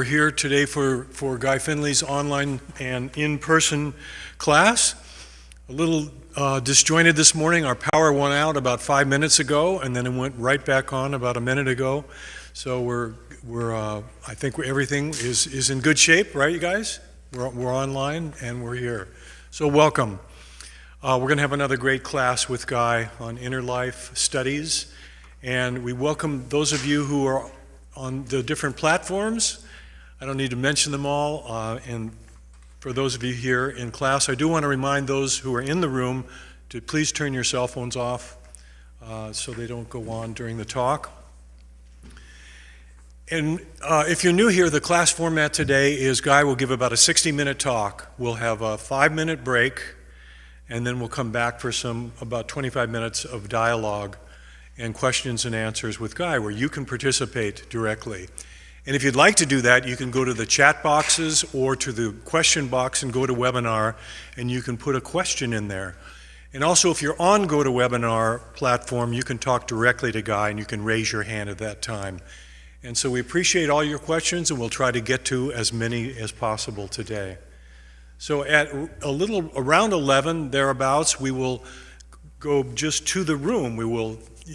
We're here today for Guy Finley's online and in-person class. A little disjointed this morning. Our power went out about 5 minutes ago, and then it went right back on about a minute ago. So I think everything is in good shape, right, you guys? We're online and we're here. So welcome. We're going to have another great class with Guy on inner life studies, and we welcome those of you who are on the different platforms. I don't need to mention them all, and for those of you here in class, I do want to remind those who are in the room to please turn your cell phones off so they don't go on during the talk. And if you're new here, the class format today is Guy will give about a 60-minute talk. We'll have a 5-minute break, and then we'll come back for about 25 minutes of dialogue and questions and answers with Guy, where you can participate directly. And if you'd like to do that, you can go to the chat boxes or to the question box and go to webinar, and you can put a question in there. And also, if you're on GoToWebinar platform, you can talk directly to Guy, and you can raise your hand at that time. And so we appreciate all your questions, and we'll try to get to as many as possible today. So at around 11, thereabouts, we will go just to the room.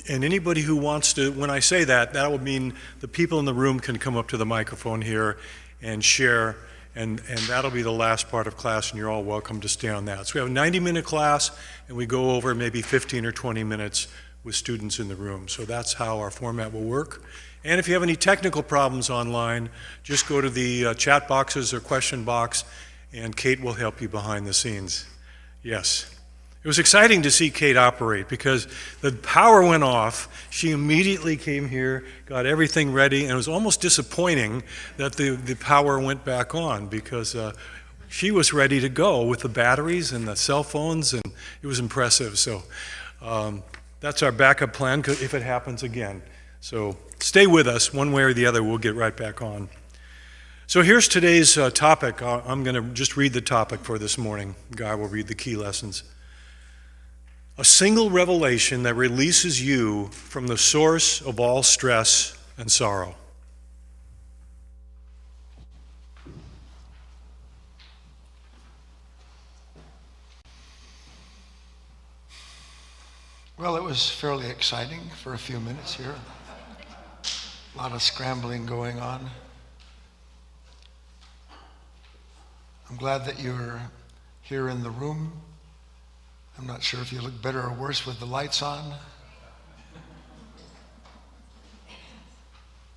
And anybody who wants to, when I say that, that will mean the people in the room can come up to the microphone here and share, and that'll be the last part of class, and you're all welcome to stay on that. So we have a 90-minute class, and we go over maybe 15 or 20 minutes with students in the room. So that's how our format will work. And if you have any technical problems online, just go to the chat boxes or question box, and Kate will help you behind the scenes. Yes. It was exciting to see Kate operate because the power went off. She immediately came here, got everything ready, and it was almost disappointing that the power went back on because she was ready to go with the batteries and the cell phones, and it was impressive. So that's our backup plan if it happens again. So stay with us. One way or the other, we'll get right back on. So here's today's topic. I'm going to just read the topic for this morning. Guy will read the key lessons. A single revelation that releases you from the source of all stress and sorrow. Well, it was fairly exciting for a few minutes here. A lot of scrambling going on. I'm glad that you're here in the room. I'm not sure if you look better or worse with the lights on.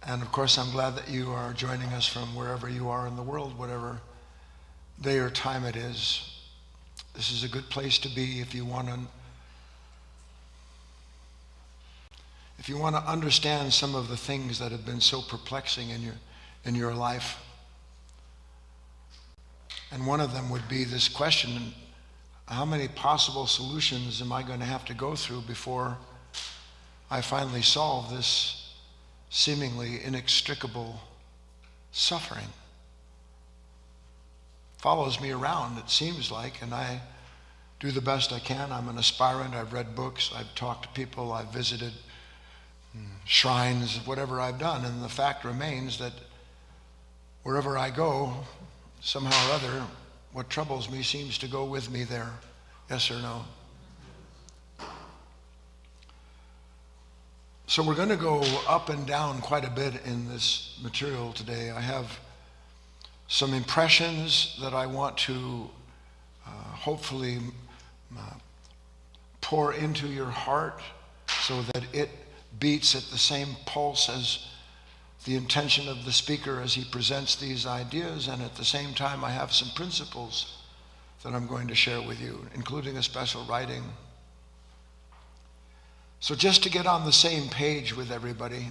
And of course, I'm glad that you are joining us from wherever you are in the world, whatever day or time it is. This is a good place to be if you want to understand some of the things that have been so perplexing in your life. And one of them would be this question: how many possible solutions am I going to have to go through before I finally solve this seemingly inextricable suffering? Follows me around, it seems like, and I do the best I can. I'm an aspirant. I've read books. I've talked to people. I've visited shrines, whatever I've done. And the fact remains that wherever I go, somehow or other, what troubles me seems to go with me there. Yes or no? So we're going to go up and down quite a bit in this material today. I have some impressions that I want to hopefully pour into your heart so that it beats at the same pulse as the intention of the speaker as he presents these ideas, and at the same time I have some principles that I'm going to share with you, including a special writing. So just to get on the same page with everybody,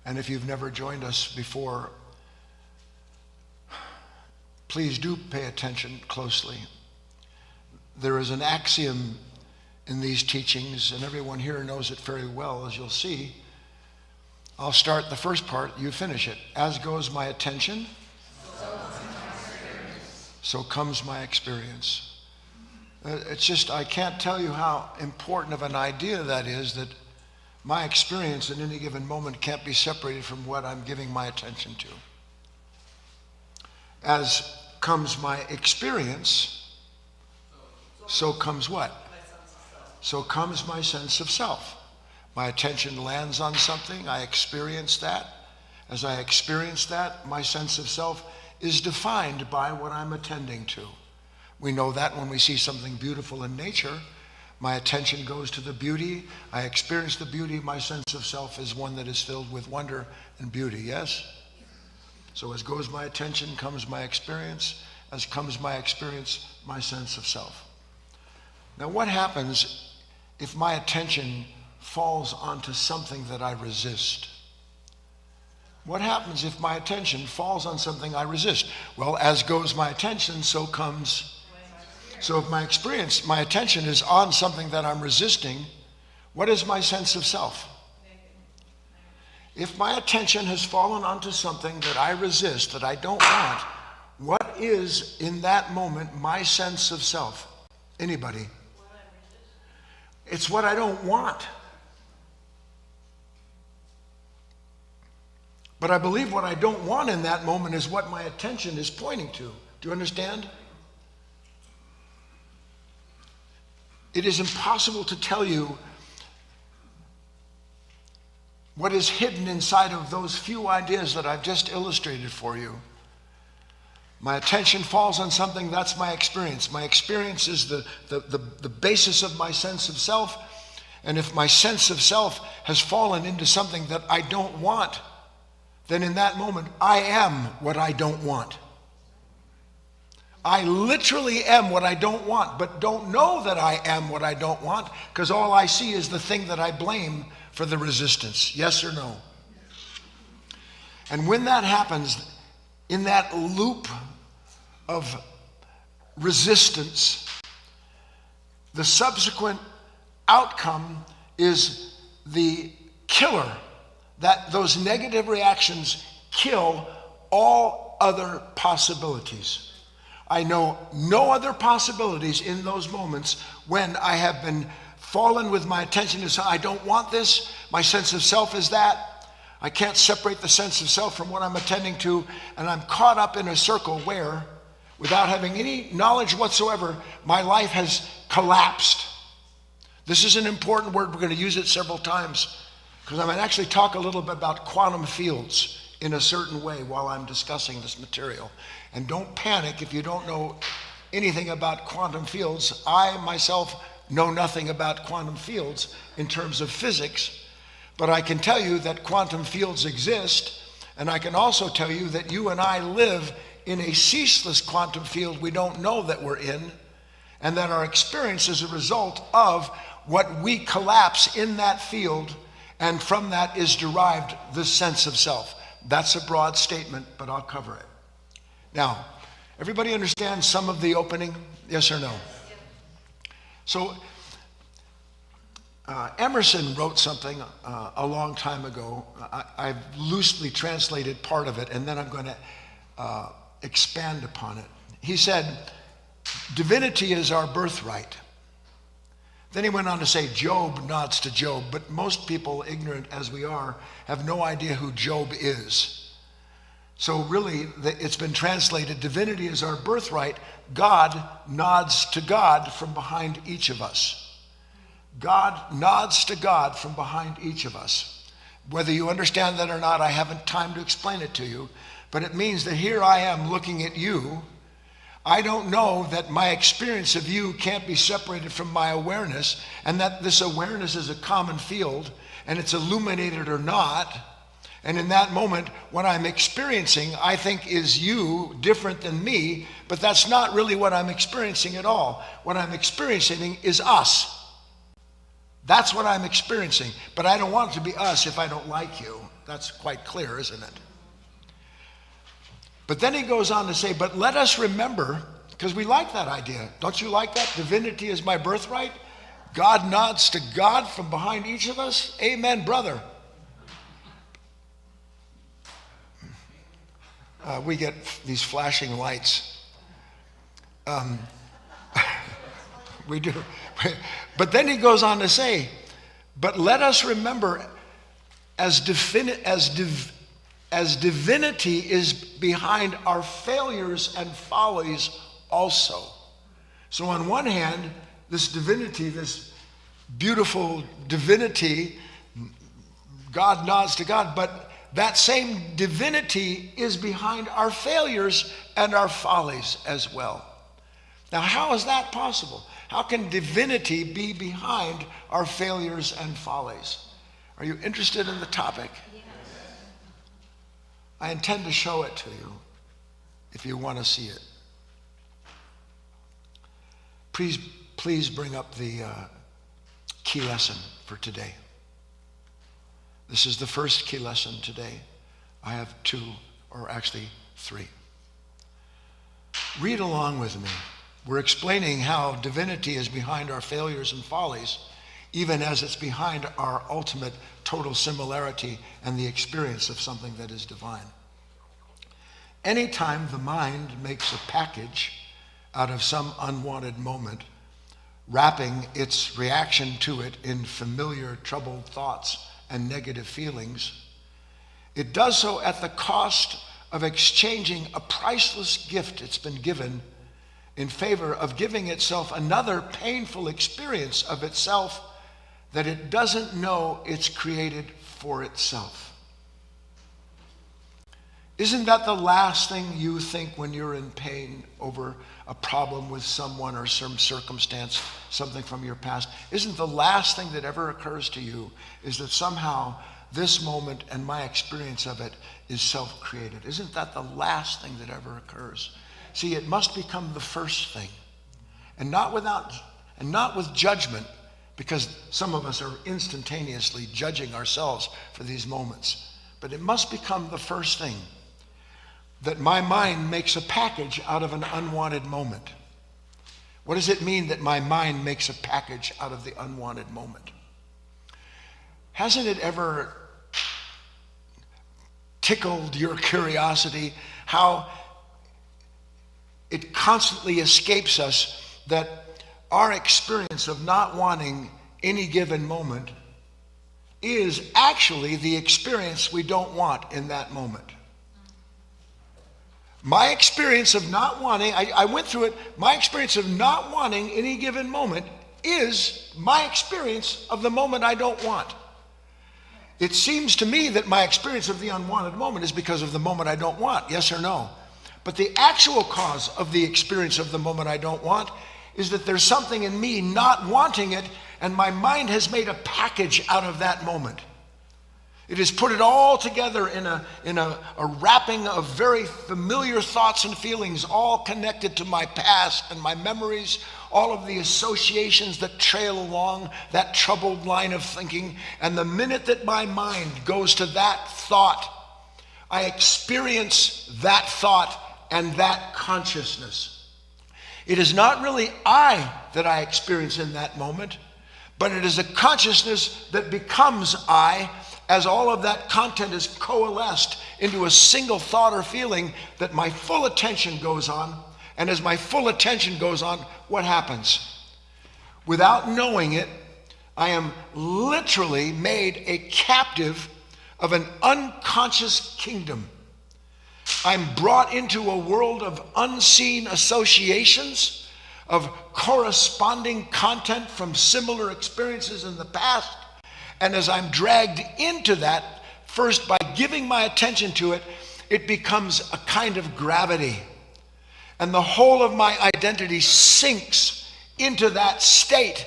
and if you've never joined us before, please do pay attention closely. There is an axiom in these teachings, and everyone here knows it very well, as you'll see. I'll start the first part, you finish it. As goes my attention, so comes my experience. It's just, I can't tell you how important of an idea that is, that my experience in any given moment can't be separated from what I'm giving my attention to. as comes my experience, so comes what? So comes my sense of self. My attention lands on something, I experience that. As I experience that, my sense of self is defined by what I'm attending to. We know that when we see something beautiful in nature, my attention goes to the beauty. I experience the beauty. My sense of self is one that is filled with wonder and beauty, yes? So as goes my attention, comes my experience. As comes my experience, my sense of self. Now what happens if my attention falls onto something that I resist? What happens if my attention falls on something I resist? Well, as goes my attention, so comes. So if my attention is on something that I'm resisting, what is my sense of self? If my attention has fallen onto something that I resist, that I don't want, what is in that moment my sense of self? Anybody? It's what I don't want. But I believe what I don't want in that moment is what my attention is pointing to. Do you understand? It is impossible to tell you what is hidden inside of those few ideas that I've just illustrated for you. My attention falls on something, that's my experience. My experience is the basis of my sense of self. And if my sense of self has fallen into something that I don't want, then in that moment, I am what I don't want. I literally am what I don't want, but don't know that I am what I don't want, because all I see is the thing that I blame for the resistance. Yes or no? And when that happens, in that loop of resistance, the subsequent outcome is the killer. That those negative reactions kill all other possibilities. I know no other possibilities in those moments when I have been fallen with my attention to say, I don't want this, my sense of self is that. I can't separate the sense of self from what I'm attending to, and I'm caught up in a circle where, without having any knowledge whatsoever, my life has collapsed. This is an important word. We're going to use it several times, because I might actually talk a little bit about quantum fields in a certain way while I'm discussing this material. And don't panic if you don't know anything about quantum fields. I myself know nothing about quantum fields in terms of physics, but I can tell you that quantum fields exist, and I can also tell you that you and I live in a ceaseless quantum field we don't know that we're in, and that our experience is a result of what we collapse in that field, and from that is derived the sense of self. That's a broad statement, but I'll cover it. Now, everybody understand some of the opening? Yes or no? So, Emerson wrote something a long time ago. I've loosely translated part of it, and then I'm going to expand upon it. He said, divinity is our birthright. Then he went on to say, Job nods to Job, but most people, ignorant as we are, have no idea who Job is. So really, it's been translated, divinity is our birthright. God nods to God from behind each of us. God nods to God from behind each of us. Whether you understand that or not, I haven't time to explain it to you, but it means that here I am looking at you. I don't know that my experience of you can't be separated from my awareness, and that this awareness is a common field, and it's illuminated or not. And in that moment, what I'm experiencing, I think is you, different than me, but that's not really what I'm experiencing at all. What I'm experiencing is us. That's what I'm experiencing, but I don't want it to be us if I don't like you. That's quite clear, isn't it? But then he goes on to say, but let us remember, because we like that idea. Don't you like that? Divinity is my birthright. God nods to God from behind each of us. Amen, brother. We get these flashing lights. We do. But then he goes on to say, but let us remember as as divinity is behind our failures and follies also. So on one hand, this divinity, this beautiful divinity, God nods to God, but that same divinity is behind our failures and our follies as well. Now, how is that possible? How can divinity be behind our failures and follies? Are you interested in the topic? Yes. I intend to show it to you if you want to see it. Please bring up the key lesson for today. This is the first key lesson today. I have two, or actually three. Read along with me. We're explaining how divinity is behind our failures and follies, even as it's behind our ultimate total similarity and the experience of something that is divine. Anytime the mind makes a package out of some unwanted moment, wrapping its reaction to it in familiar troubled thoughts and negative feelings, it does so at the cost of exchanging a priceless gift it's been given in favor of giving itself another painful experience of itself that it doesn't know it's created for itself. Isn't that the last thing you think when you're in pain over a problem with someone or some circumstance, something from your past? Isn't the last thing that ever occurs to you is that somehow this moment and my experience of it is self-created? Isn't that the last thing that ever occurs? See, it must become the first thing, and not with judgment, because some of us are instantaneously judging ourselves for these moments. But it must become the first thing, that my mind makes a package out of an unwanted moment. What does it mean that my mind makes a package out of the unwanted moment? Hasn't it ever tickled your curiosity how it constantly escapes us that our experience of not wanting any given moment is actually the experience we don't want in that moment? My experience of not wanting, I went through it, my experience of not wanting any given moment is my experience of the moment I don't want. It seems to me that my experience of the unwanted moment is because of the moment I don't want, yes or no? But the actual cause of the experience of the moment I don't want is that there's something in me not wanting it, and my mind has made a package out of that moment. It has put it all together in a wrapping of very familiar thoughts and feelings, all connected to my past and my memories, all of the associations that trail along that troubled line of thinking. And the minute that my mind goes to that thought, I experience that thought and that consciousness. It is not really I that I experience in that moment, but it is a consciousness that becomes I, as all of that content is coalesced into a single thought or feeling that my full attention goes on. And as my full attention goes on, what happens? Without knowing it, I am literally made a captive of an unconscious kingdom. I'm brought into a world of unseen associations, of corresponding content from similar experiences in the past. And as I'm dragged into that, first by giving my attention to it, it becomes a kind of gravity. And the whole of my identity sinks into that state.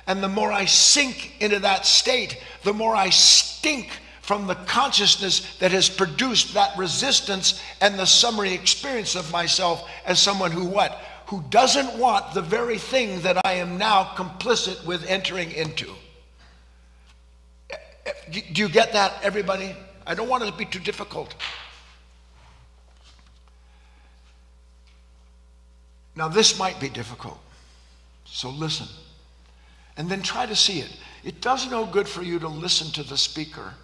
And the more I sink into that state, the more I stink from the consciousness that has produced that resistance and the summary experience of myself as someone who what? Who doesn't want the very thing that I am now complicit with entering into. Do you get that, everybody? I don't want it to be too difficult. Now, this might be difficult, so listen. And then try to see it. It does no good for you to listen to the speaker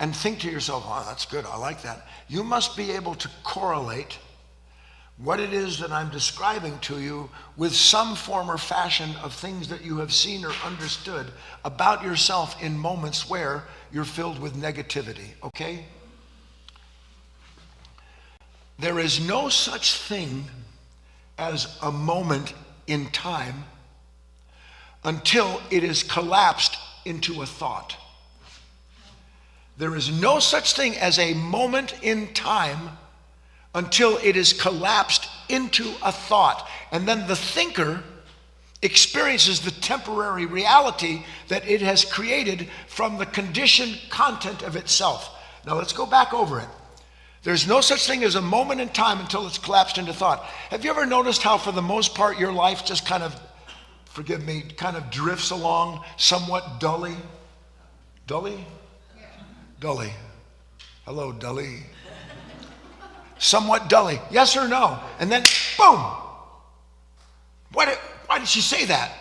and think to yourself, oh, that's good, I like that. You must be able to correlate what it is that I'm describing to you with some form or fashion of things that you have seen or understood about yourself in moments where you're filled with negativity, okay? There is no such thing as a moment in time until it is collapsed into a thought. There is no such thing as a moment in time until it is collapsed into a thought. And then the thinker experiences the temporary reality that it has created from the conditioned content of itself. Now let's go back over it. There's no such thing as a moment in time until it's collapsed into thought. Have you ever noticed how for the most part your life just kind of, forgive me, kind of drifts along somewhat dully? Dully? Dully. Hello, dully. Somewhat dully. Yes or no? And then, boom! Why did she say that?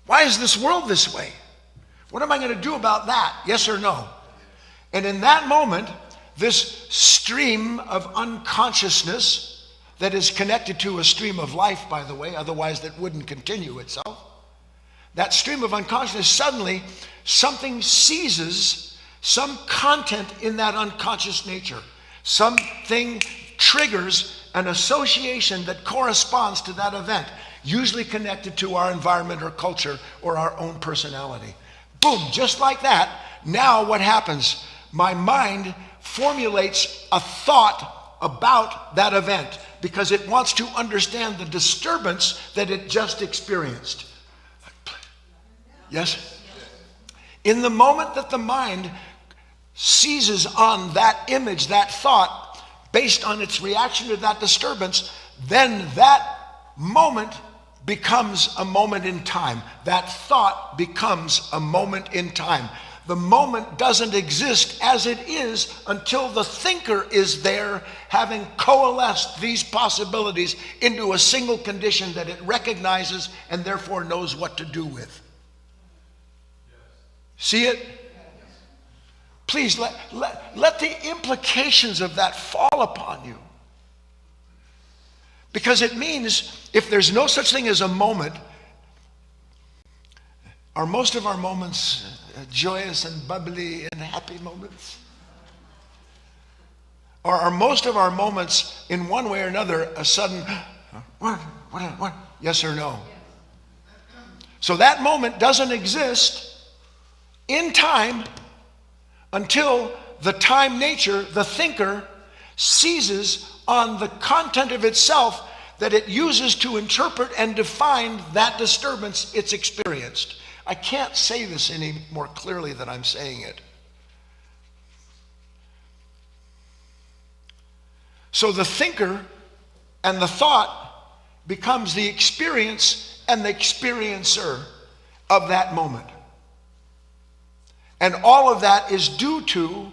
Why is this world this way? What am I going to do about that? Yes or no? And in that moment, this stream of unconsciousness that is connected to a stream of life, by the way, otherwise that wouldn't continue itself. That stream of unconsciousness, suddenly something seizes some content in that unconscious nature. Something triggers an association that corresponds to that event, usually connected to our environment or culture or our own personality. Boom, just like that. Now what happens? My mind formulates a thought about that event because it wants to understand the disturbance that it just experienced. Yes? In the moment that the mind seizes on that image, that thought, based on its reaction to that disturbance, then that moment becomes a moment in time. That thought becomes a moment in time. The moment doesn't exist as it is until the thinker is there, having coalesced these possibilities into a single condition that it recognizes and therefore knows what to do with. See it? Please let the implications of that fall upon you. Because it means if there's no such thing as a moment, are most of our moments joyous and bubbly and happy moments? Or are most of our moments in one way or another a sudden, what, yes or no? So that moment doesn't exist in time until the time nature, the thinker, seizes on the content of itself that it uses to interpret and define that disturbance it's experienced. I can't say this any more clearly than I'm saying it. So the thinker and the thought becomes the experience and the experiencer of that moment. And all of that is due to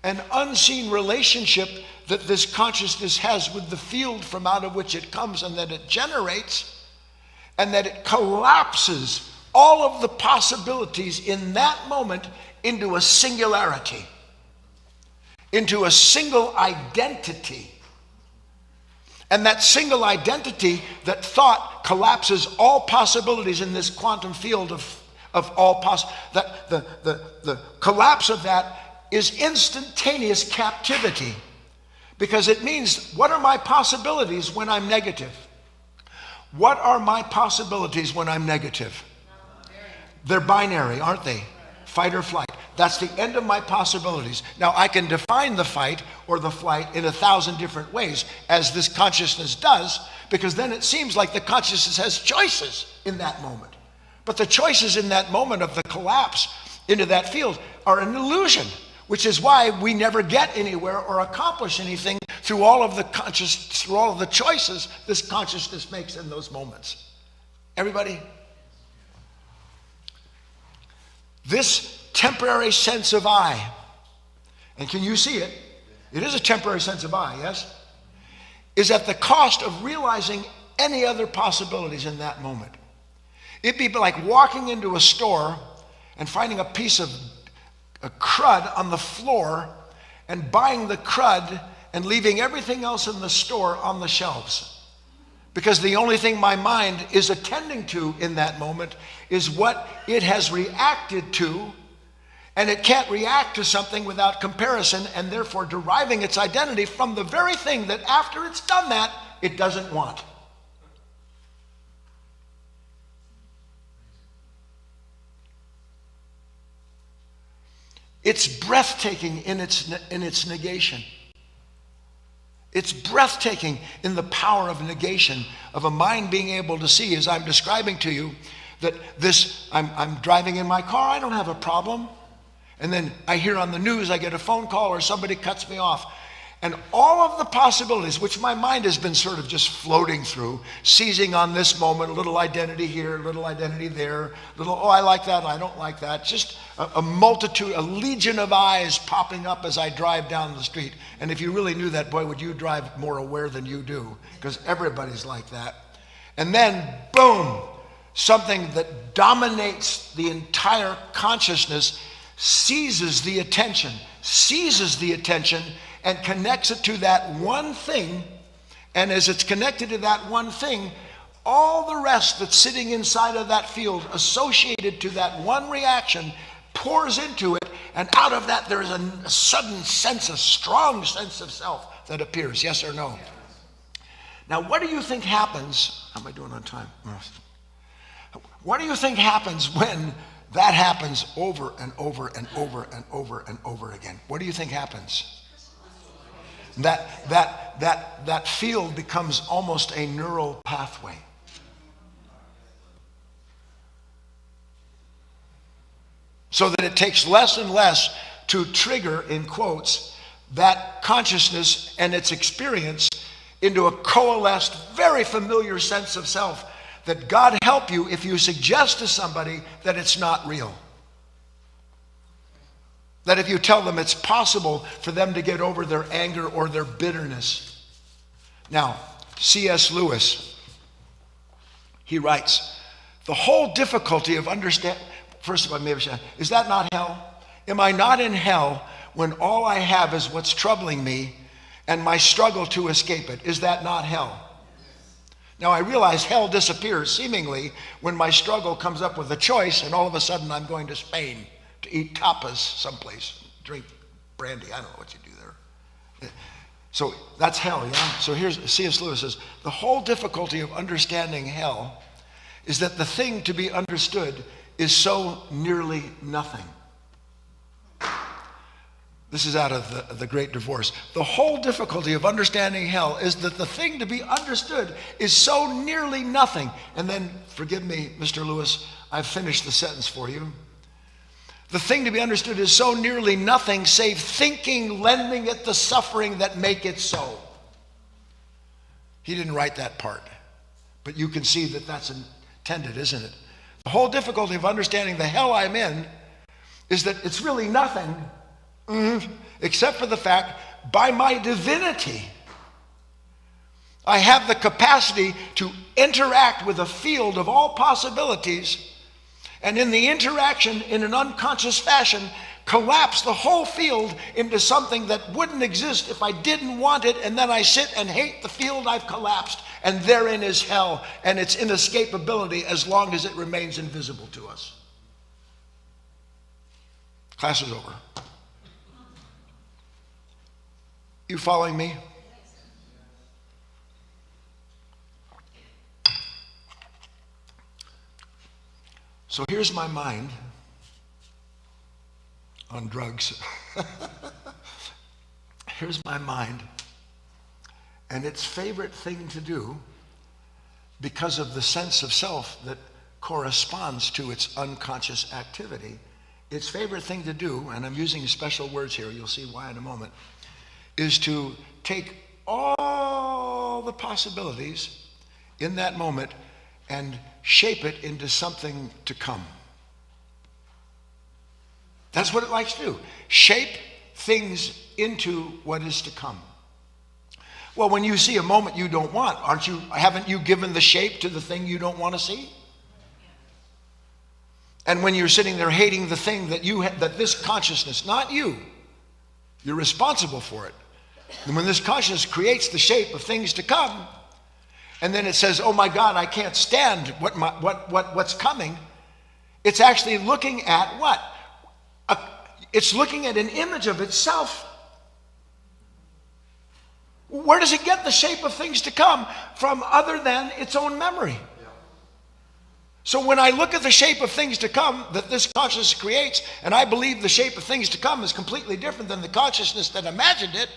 an unseen relationship that this consciousness has with the field from out of which it comes, and that it generates, and that it collapses all of the possibilities in that moment into a singularity, into a single identity. And that single identity, that thought, collapses all possibilities in this quantum field of all that the collapse of that is instantaneous captivity, because it means, what are my possibilities when I'm negative? What are my possibilities when I'm negative? They're binary, aren't they? Fight or flight. That's the end of my possibilities. Now I can define the fight or the flight in 1,000 different ways, as this consciousness does, because then it seems like the consciousness has choices in that moment. But the choices in that moment of the collapse into that field are an illusion, which is why we never get anywhere or accomplish anything through all of the choices this consciousness makes in those moments. Everybody? This temporary sense of I, and can you see it? It is a temporary sense of I, yes? Is at the cost of realizing any other possibilities in that moment. It'd be like walking into a store and finding a piece of a crud on the floor and buying the crud and leaving everything else in the store on the shelves. Because the only thing my mind is attending to in that moment is what it has reacted to And it can't react to something without comparison, and therefore deriving its identity from the very thing that after it's done that, it doesn't want. It's breathtaking in its negation. It's breathtaking in the power of negation, of a mind being able to see, as I'm describing to you, that I'm driving in my car, I don't have a problem. And then I hear on the news, I get a phone call or somebody cuts me off. And all of the possibilities, which my mind has been sort of just floating through, seizing on this moment, a little identity here, a little identity there, little, oh, I like that, I don't like that. Just a multitude, a legion of eyes popping up as I drive down the street. And if you really knew that, boy, would you drive more aware than you do, because everybody's like that. And then, boom, something that dominates the entire consciousness seizes the attention, and connects it to that one thing. And as it's connected to that one thing, all the rest that's sitting inside of that field associated to that one reaction pours into it, and out of that there is a sudden sense, a strong sense of self that appears. Yes or no? Now, what do you think happens? How am I doing on time? What do you think happens when that happens over and over and over and over and over again? What do you think happens? That field becomes almost a neural pathway. So that it takes less and less to trigger, in quotes, that consciousness and its experience into a coalesced, very familiar sense of self that God help you if you suggest to somebody that it's not real. That if you tell them it's possible for them to get over their anger or their bitterness. Now, C.S. Lewis, he writes, the whole difficulty of understanding, first of all, maybe is that not hell? Am I not in hell when all I have is what's troubling me and my struggle to escape it? Is that not hell? Now, I realize hell disappears seemingly when my struggle comes up with a choice and all of a sudden I'm going to Spain to eat tapas someplace, drink brandy. I don't know what you do there. So that's hell, yeah? So here's, C.S. Lewis says, the whole difficulty of understanding hell is that the thing to be understood is so nearly nothing. This is out of the Great Divorce. The whole difficulty of understanding hell is that the thing to be understood is so nearly nothing. And then, forgive me, Mr. Lewis, I've finished the sentence for you. The thing to be understood is so nearly nothing save thinking, lending it the suffering that make it so. He didn't write that part, but you can see that that's intended, isn't it? The whole difficulty of understanding the hell I'm in is that it's really nothing except for the fact, by my divinity, I have the capacity to interact with a field of all possibilities, and in the interaction, in an unconscious fashion, collapse the whole field into something that wouldn't exist if I didn't want it, and then I sit and hate the field I've collapsed, and therein is hell and its inescapability as long as it remains invisible to us. Class is over. You following me? So here's my mind on drugs. Here's my mind, and its favorite thing to do, because of the sense of self that corresponds to its unconscious activity, its favorite thing to do, and I'm using special words here, you'll see why in a moment, is to take all the possibilities in that moment and shape it into something to come. That's what it likes to do. Shape things into what is to come. Well, when you see a moment you don't want, haven't you given the shape to the thing you don't want to see? And when you're sitting there hating the thing that this consciousness, not you, you're responsible for it. And when this consciousness creates the shape of things to come, and then it says, oh my God, I can't stand what's coming, it's actually looking at what? It's looking at an image of itself. Where does it get the shape of things to come from other than its own memory? So when I look at the shape of things to come that this consciousness creates, and I believe the shape of things to come is completely different than the consciousness that imagined it,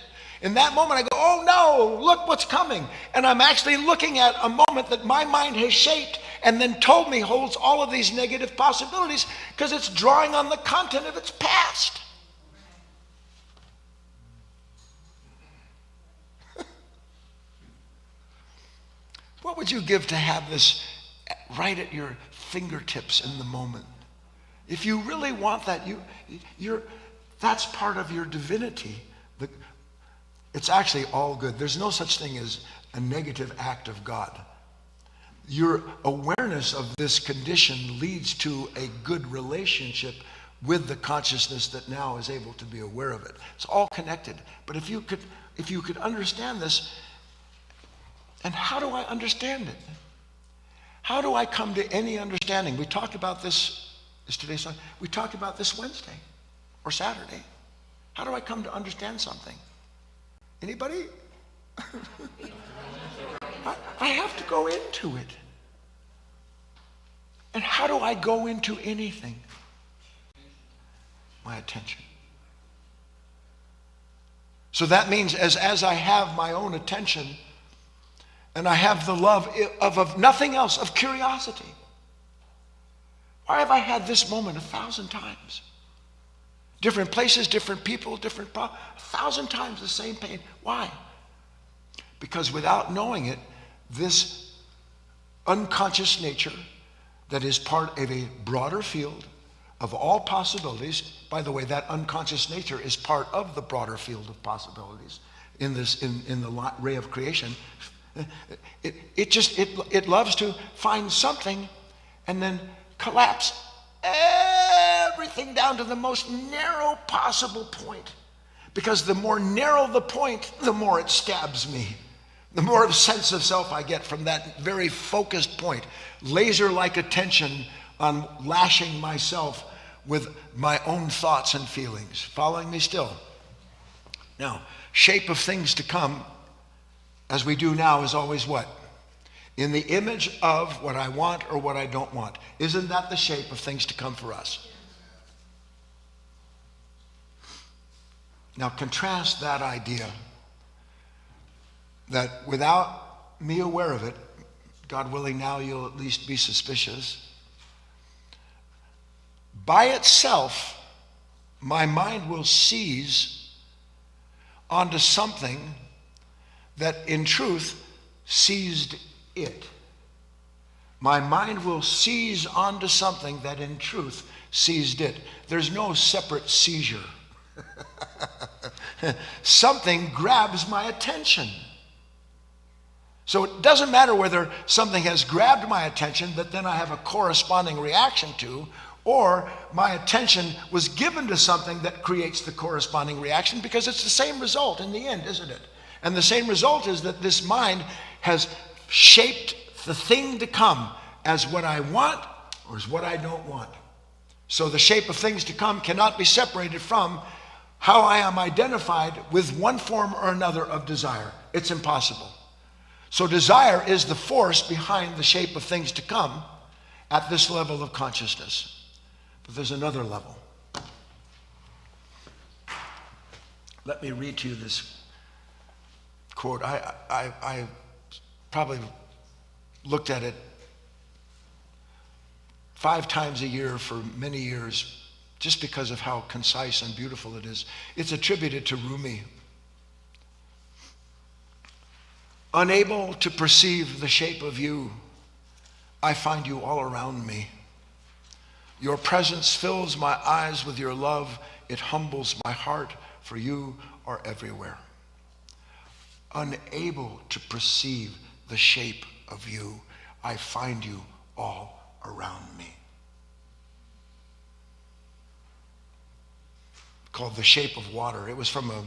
in that moment I go, oh no, look what's coming. And I'm actually looking at a moment that my mind has shaped and then told me holds all of these negative possibilities because it's drawing on the content of its past. What would you give to have this right at your fingertips in the moment? If you really want that, that's part of your divinity. It's actually all good. There's no such thing as a negative act of God. Your awareness of this condition leads to a good relationship with the consciousness that now is able to be aware of it. It's all connected. But if you could understand this, and how do I understand it? How do I come to any understanding? We talked about this, is today's Sunday? We talked about this Wednesday or Saturday. How do I come to understand something? Anybody? I have to go into it. And how do I go into anything? My attention. So that means as I have my own attention, and I have the love of nothing else, of curiosity. Why have I had this moment 1,000 times? Different places, different people, different problems. 1,000 times the same pain. Why? Because without knowing it, this unconscious nature that is part of a broader field of all possibilities, by the way, that unconscious nature is part of the broader field of possibilities in the ray of creation. It loves to find something and then collapse everything down to the most narrow possible point. Because the more narrow the point, the more it stabs me. The more of sense of self I get from that very focused point. Laser-like attention on lashing myself with my own thoughts and feelings. Following me still? Now, shape of things to come, as we do now, is always what? In the image of what I want or what I don't want. Isn't that the shape of things to come for us? Now contrast that idea that without me aware of it, God willing now you'll at least be suspicious, by itself, my mind will seize onto something that in truth seized it. My mind will seize onto something that in truth seized it. There's no separate seizure. Something grabs my attention. So it doesn't matter whether something has grabbed my attention that then I have a corresponding reaction to, or my attention was given to something that creates the corresponding reaction, because it's the same result in the end, isn't it? And the same result is that this mind has shaped the thing to come as what I want or as what I don't want. So the shape of things to come cannot be separated from how I am identified with one form or another of desire. It's impossible. So desire is the force behind the shape of things to come at this level of consciousness. But there's another level. Let me read to you this quote. I probably looked at it 5 times a year for many years just because of how concise and beautiful it is. It's attributed to Rumi. Unable to perceive the shape of you, I find you all around me. Your presence fills my eyes with your love. It humbles my heart, for you are everywhere. Unable to perceive the shape of you, I find you all around me. Called The Shape of Water. It was from a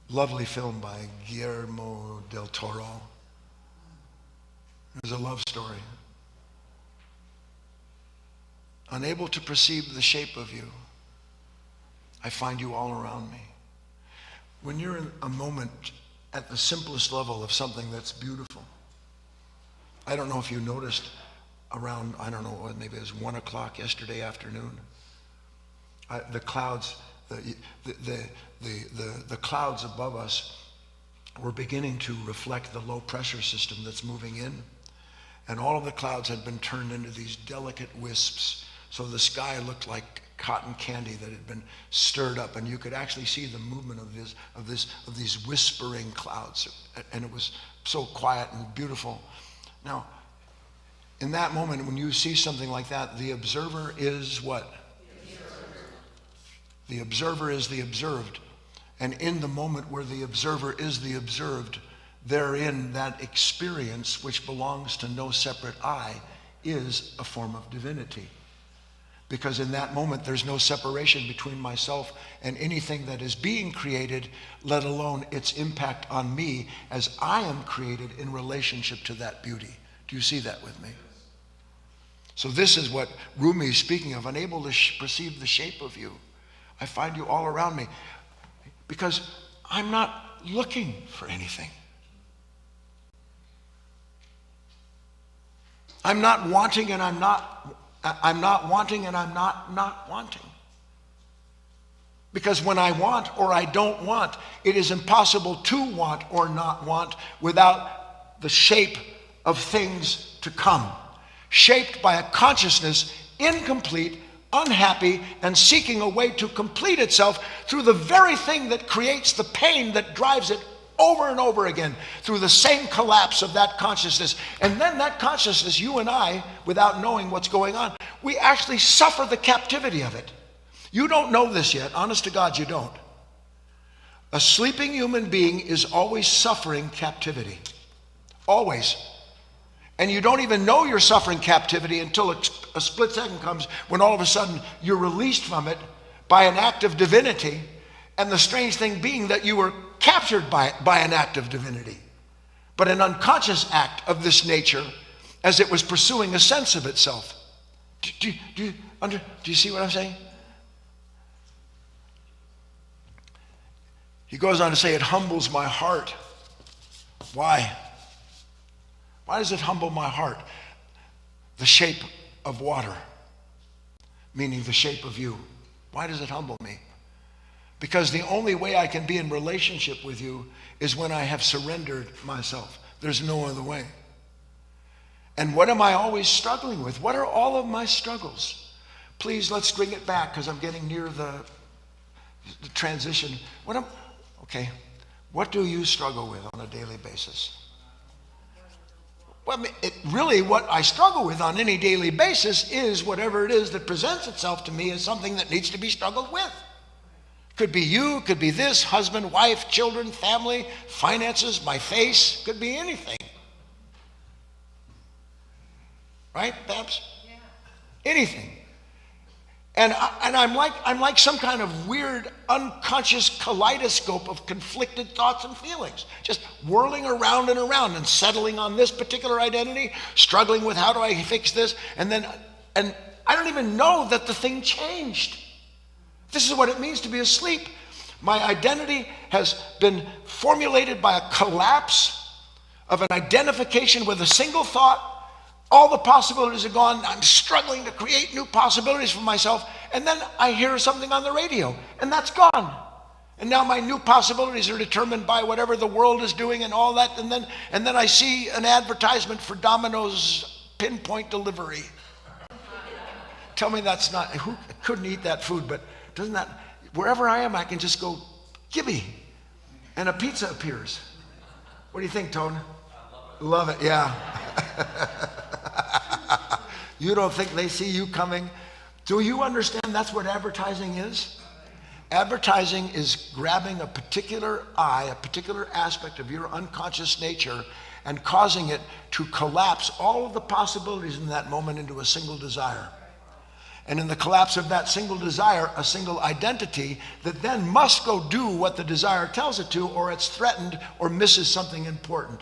lovely film by Guillermo del Toro. It was a love story. Unable to perceive the shape of you, I find you all around me. When you're in a moment at the simplest level of something that's beautiful, I don't know if you noticed around, I don't know, maybe it was 1 o'clock yesterday afternoon, the clouds, the clouds above us were beginning to reflect the low pressure system that's moving in. And all of the clouds had been turned into these delicate wisps. So the sky looked like cotton candy that had been stirred up, and you could actually see the movement of these whispering clouds. And it was so quiet and beautiful. Now, in that moment, when you see something like that, the observer is what? The observer is the observed. And in the moment where the observer is the observed, therein that experience, which belongs to no separate I, is a form of divinity. Because in that moment, there's no separation between myself and anything that is being created, let alone its impact on me as I am created in relationship to that beauty. Do you see that with me? So this is what Rumi is speaking of, unable to perceive the shape of you. I find you all around me because I'm not looking for anything. I'm not wanting and I'm not wanting and I'm not wanting. Because when I want or I don't want, it is impossible to want or not want without the shape of things to come. Shaped by a consciousness incomplete, unhappy, and seeking a way to complete itself through the very thing that creates the pain that drives it over and over again, through the same collapse of that consciousness. And then that consciousness, you and I, without knowing what's going on, we actually suffer the captivity of it. You don't know this yet. Honest to God, you don't. A sleeping human being is always suffering captivity. Always. And you don't even know you're suffering captivity until a split second comes when all of a sudden you're released from it by an act of divinity. And the strange thing being that you were captured by an act of divinity, but an unconscious act of this nature as it was pursuing a sense of itself. Do you see what I'm saying? He goes on to say, it humbles my heart. Why? Why does it humble my heart? The shape of water, meaning the shape of you. Why does it humble me? Because the only way I can be in relationship with you is when I have surrendered myself. There's no other way. And what am I always struggling with? What are all of my struggles? Please, let's bring it back because I'm getting near the transition. What do you struggle with on a daily basis? Well, really what I struggle with on any daily basis is whatever it is that presents itself to me as something that needs to be struggled with. Could be you, could be this, husband, wife, children, family, finances, my face, could be anything. Right, Babs? Yeah. Anything. And I'm like some kind of weird unconscious kaleidoscope of conflicted thoughts and feelings, just whirling around and around and settling on this particular identity, struggling with how do I fix this, and I don't even know that the thing changed. This is what it means to be asleep. My identity has been formulated by a collapse of an identification with a single thought. All the possibilities are gone. I'm struggling to create new possibilities for myself. And then I hear something on the radio, and that's gone. And now my new possibilities are determined by whatever the world is doing and all that. And then I see an advertisement for Domino's pinpoint delivery. Tell me that's not, who couldn't eat that food, but doesn't that, wherever I am, I can just go, gimme, and a pizza appears. What do you think, Tone? Love it, yeah. You don't think they see you coming? Do you understand that's what advertising is? Advertising is grabbing a particular a particular aspect of your unconscious nature and causing it to collapse all of the possibilities in that moment into a single desire. And in the collapse of that single desire, a single identity that then must go do what the desire tells it to, or it's threatened or misses something important.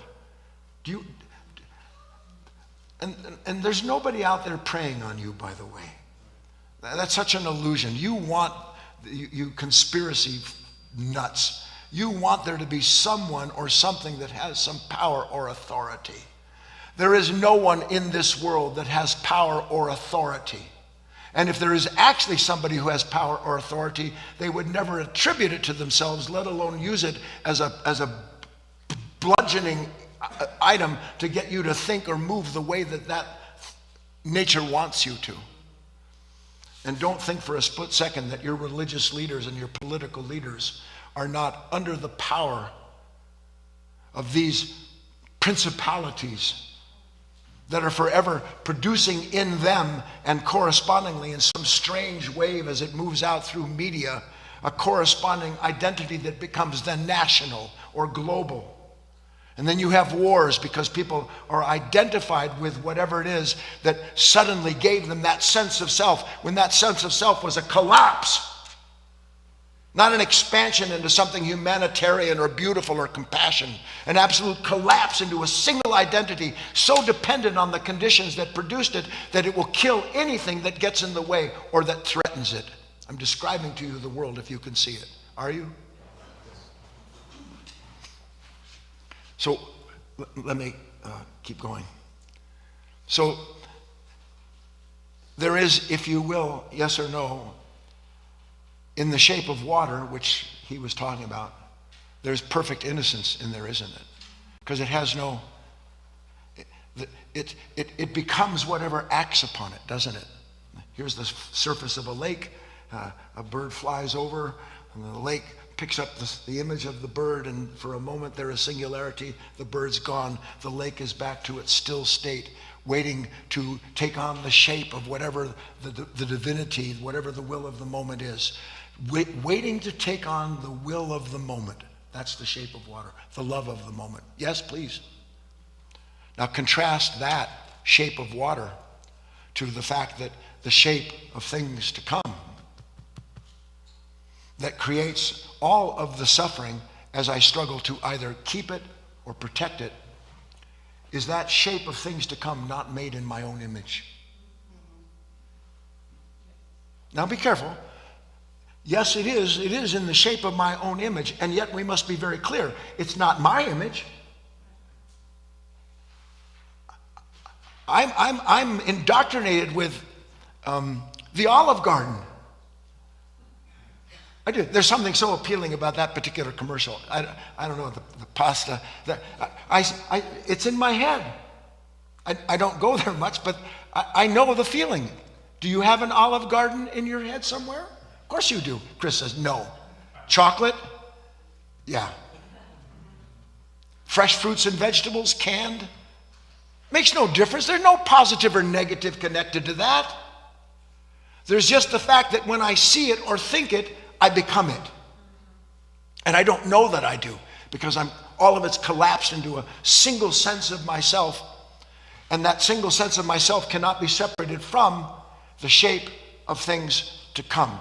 And there's nobody out there preying on you, by the way. That's such an illusion. You want you conspiracy nuts. You want there to be someone or something that has some power or authority. There is no one in this world that has power or authority. And if there is actually somebody who has power or authority, they would never attribute it to themselves, let alone use it as a bludgeoning item to get you to think or move the way that nature wants you to. And don't think for a split second that your religious leaders and your political leaders are not under the power of these principalities that are forever producing in them and correspondingly in some strange wave as it moves out through media, a corresponding identity that becomes then national or global. And then you have wars because people are identified with whatever it is that suddenly gave them that sense of self, when that sense of self was a collapse, not an expansion into something humanitarian or beautiful or compassion, an absolute collapse into a single identity so dependent on the conditions that produced it that it will kill anything that gets in the way or that threatens it. I'm describing to you the world if you can see it. Are you? So let me keep going. So there is, if you will, yes or no, in the shape of water, which he was talking about, there's perfect innocence in there, isn't it? Because it has no, it becomes whatever acts upon it, doesn't it? Here's the surface of a lake. A bird flies over, and the lake picks up the image of the bird, and for a moment there is singularity. The bird's gone. The lake is back to its still state, waiting to take on the shape of whatever the divinity, whatever the will of the moment is. Waiting to take on the will of the moment. That's the shape of water, the love of the moment. Yes, please. Now contrast that shape of water to the fact that the shape of things to come that creates all of the suffering as I struggle to either keep it or protect it is that shape of things to come not made in my own image. Now be careful. Yes, it is. It is in the shape of my own image, and yet we must be very clear. It's not my image. I'm indoctrinated with the Olive Garden. I do. There's something so appealing about that particular commercial. I don't know, the pasta. It's in my head. I don't go there much, but I know the feeling. Do you have an Olive Garden in your head somewhere? Of course you do. Chris says, no. Chocolate? Yeah. Fresh fruits and vegetables, canned? Makes no difference. There's no positive or negative connected to that. There's just the fact that when I see it or think it, I become it. And I don't know that I do, because all of it's collapsed into a single sense of myself, and that single sense of myself cannot be separated from the shape of things to come.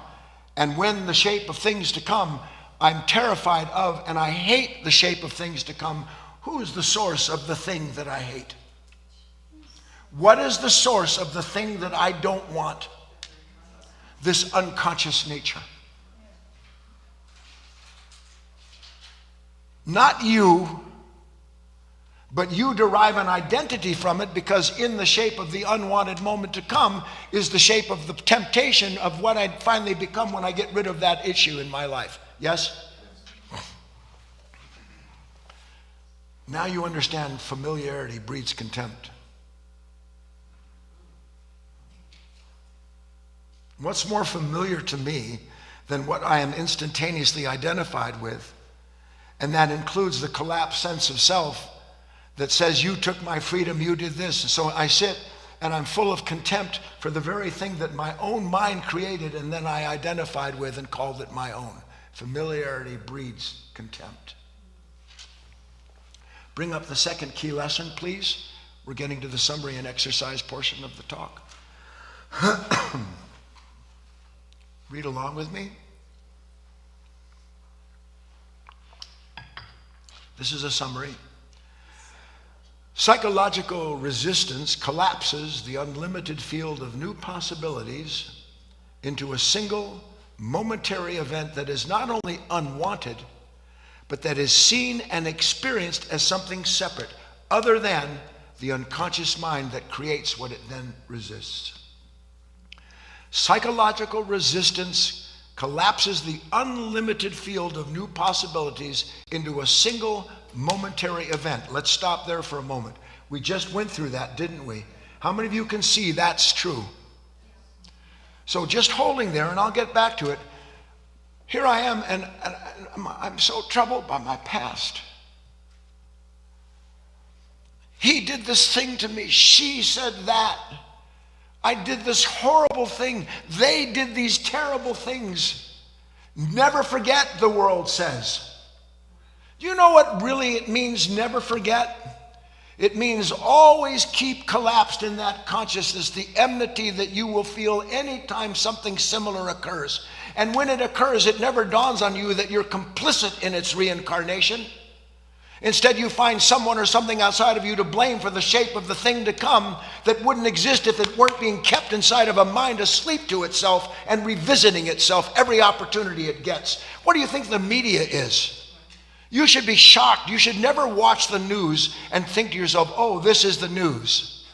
And when the shape of things to come I'm terrified of, and I hate the shape of things to come, who is the source of the thing that I hate? What is the source of the thing that I don't want? This unconscious nature. Not you, but you derive an identity from it, because in the shape of the unwanted moment to come is the shape of the temptation of what I'd finally become when I get rid of that issue in my life. Yes? Now you understand familiarity breeds contempt. What's more familiar to me than what I am instantaneously identified with? And that includes the collapsed sense of self that says, you took my freedom, you did this. And so I sit and I'm full of contempt for the very thing that my own mind created and then I identified with and called it my own. Familiarity breeds contempt. Bring up the second key lesson, please. We're getting to the summary and exercise portion of the talk. Read along with me. This is a summary. Psychological resistance collapses the unlimited field of new possibilities into a single momentary event that is not only unwanted, but that is seen and experienced as something separate, other than the unconscious mind that creates what it then resists. Psychological resistance collapses the unlimited field of new possibilities into a single momentary event. Let's stop there for a moment. We just went through that, didn't we? How many of you can see that's true? So just holding there, and I'll get back to it. Here I am, and I'm so troubled by my past. He did this thing to me. She said that. I did this horrible thing. They did these terrible things. Never forget, the world says. Do you know what really it means, never forget? It means always keep collapsed in that consciousness, the enmity that you will feel anytime something similar occurs. And when it occurs, it never dawns on you that you're complicit in its reincarnation. Instead, you find someone or something outside of you to blame for the shape of the thing to come that wouldn't exist if it weren't being kept inside of a mind asleep to itself and revisiting itself every opportunity it gets. What do you think the media is? You should be shocked. You should never watch the news and think to yourself, oh, this is the news.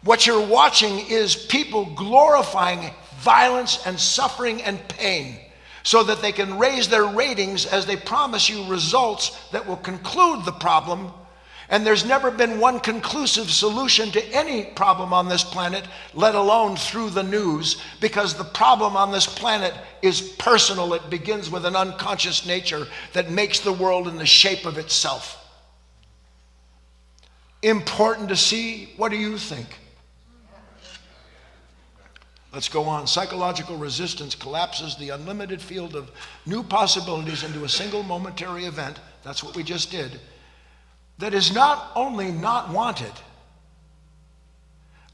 What you're watching is people glorifying violence and suffering and pain so that they can raise their ratings as they promise you results that will conclude the problem. And there's never been one conclusive solution to any problem on this planet, let alone through the news, because the problem on this planet is personal. It begins with an unconscious nature that makes the world in the shape of itself. Important to see. What do you think? Let's go on. Psychological resistance collapses the unlimited field of new possibilities into a single momentary event. That's what we just did. That is not only not wanted,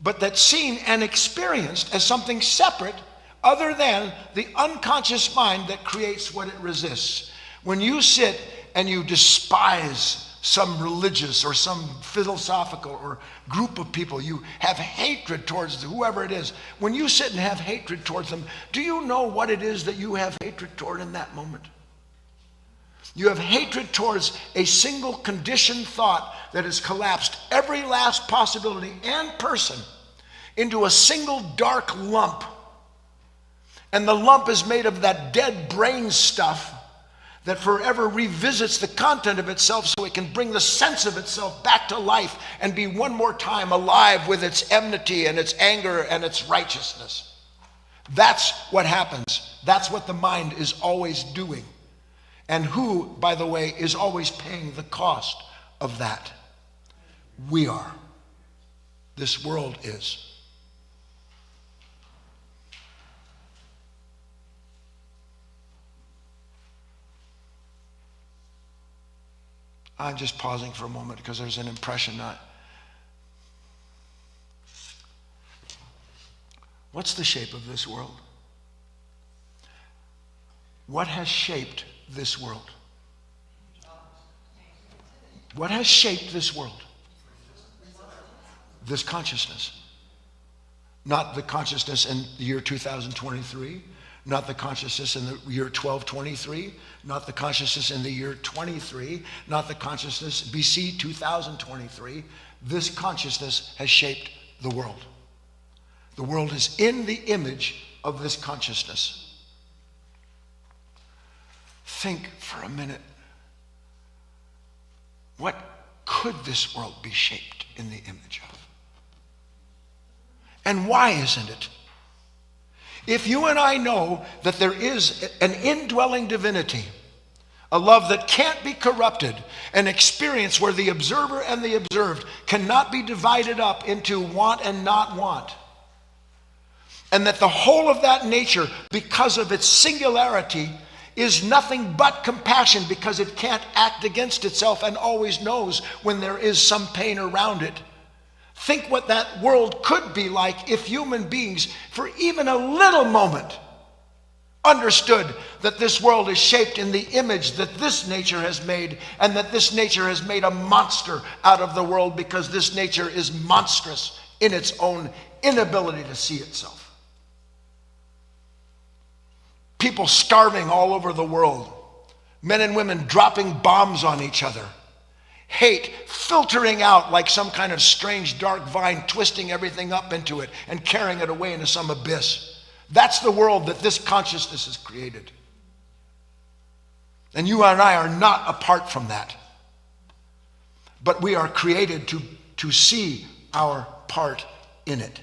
but that's seen and experienced as something separate other than the unconscious mind that creates what it resists. When you sit and you despise some religious or some philosophical or group of people, you have hatred towards whoever it is. When you sit and have hatred towards them, do you know what it is that you have hatred toward in that moment? You have hatred towards a single conditioned thought that has collapsed every last possibility and person into a single dark lump. And the lump is made of that dead brain stuff that forever revisits the content of itself so it can bring the sense of itself back to life and be one more time alive with its enmity and its anger and its righteousness. That's what happens. That's what the mind is always doing. And who, by the way, is always paying the cost of that? We are. This world is. I'm just pausing for a moment because there's an impression. What's the shape of this world? What has shaped this world? What has shaped this world? This consciousness. Not the consciousness in the year 2023, not the consciousness in the year 1223, not the consciousness in the year 23, not the consciousness BC 2023. This consciousness has shaped the world. The world is in the image of this consciousness. Think for a minute. What could this world be shaped in the image of? And why isn't it? If you and I know that there is an indwelling divinity, a love that can't be corrupted, an experience where the observer and the observed cannot be divided up into want and not want, and that the whole of that nature, because of its singularity, is nothing but compassion because it can't act against itself and always knows when there is some pain around it. Think what that world could be like if human beings, for even a little moment, understood that this world is shaped in the image that this nature has made, and that this nature has made a monster out of the world because this nature is monstrous in its own inability to see itself. people starving all over the world, men and women dropping bombs on each other, hate filtering out like some kind of strange dark vine, twisting everything up into it and carrying it away into some abyss. That's the world that this consciousness has created. And you and I are not apart from that. But we are created to see our part in it.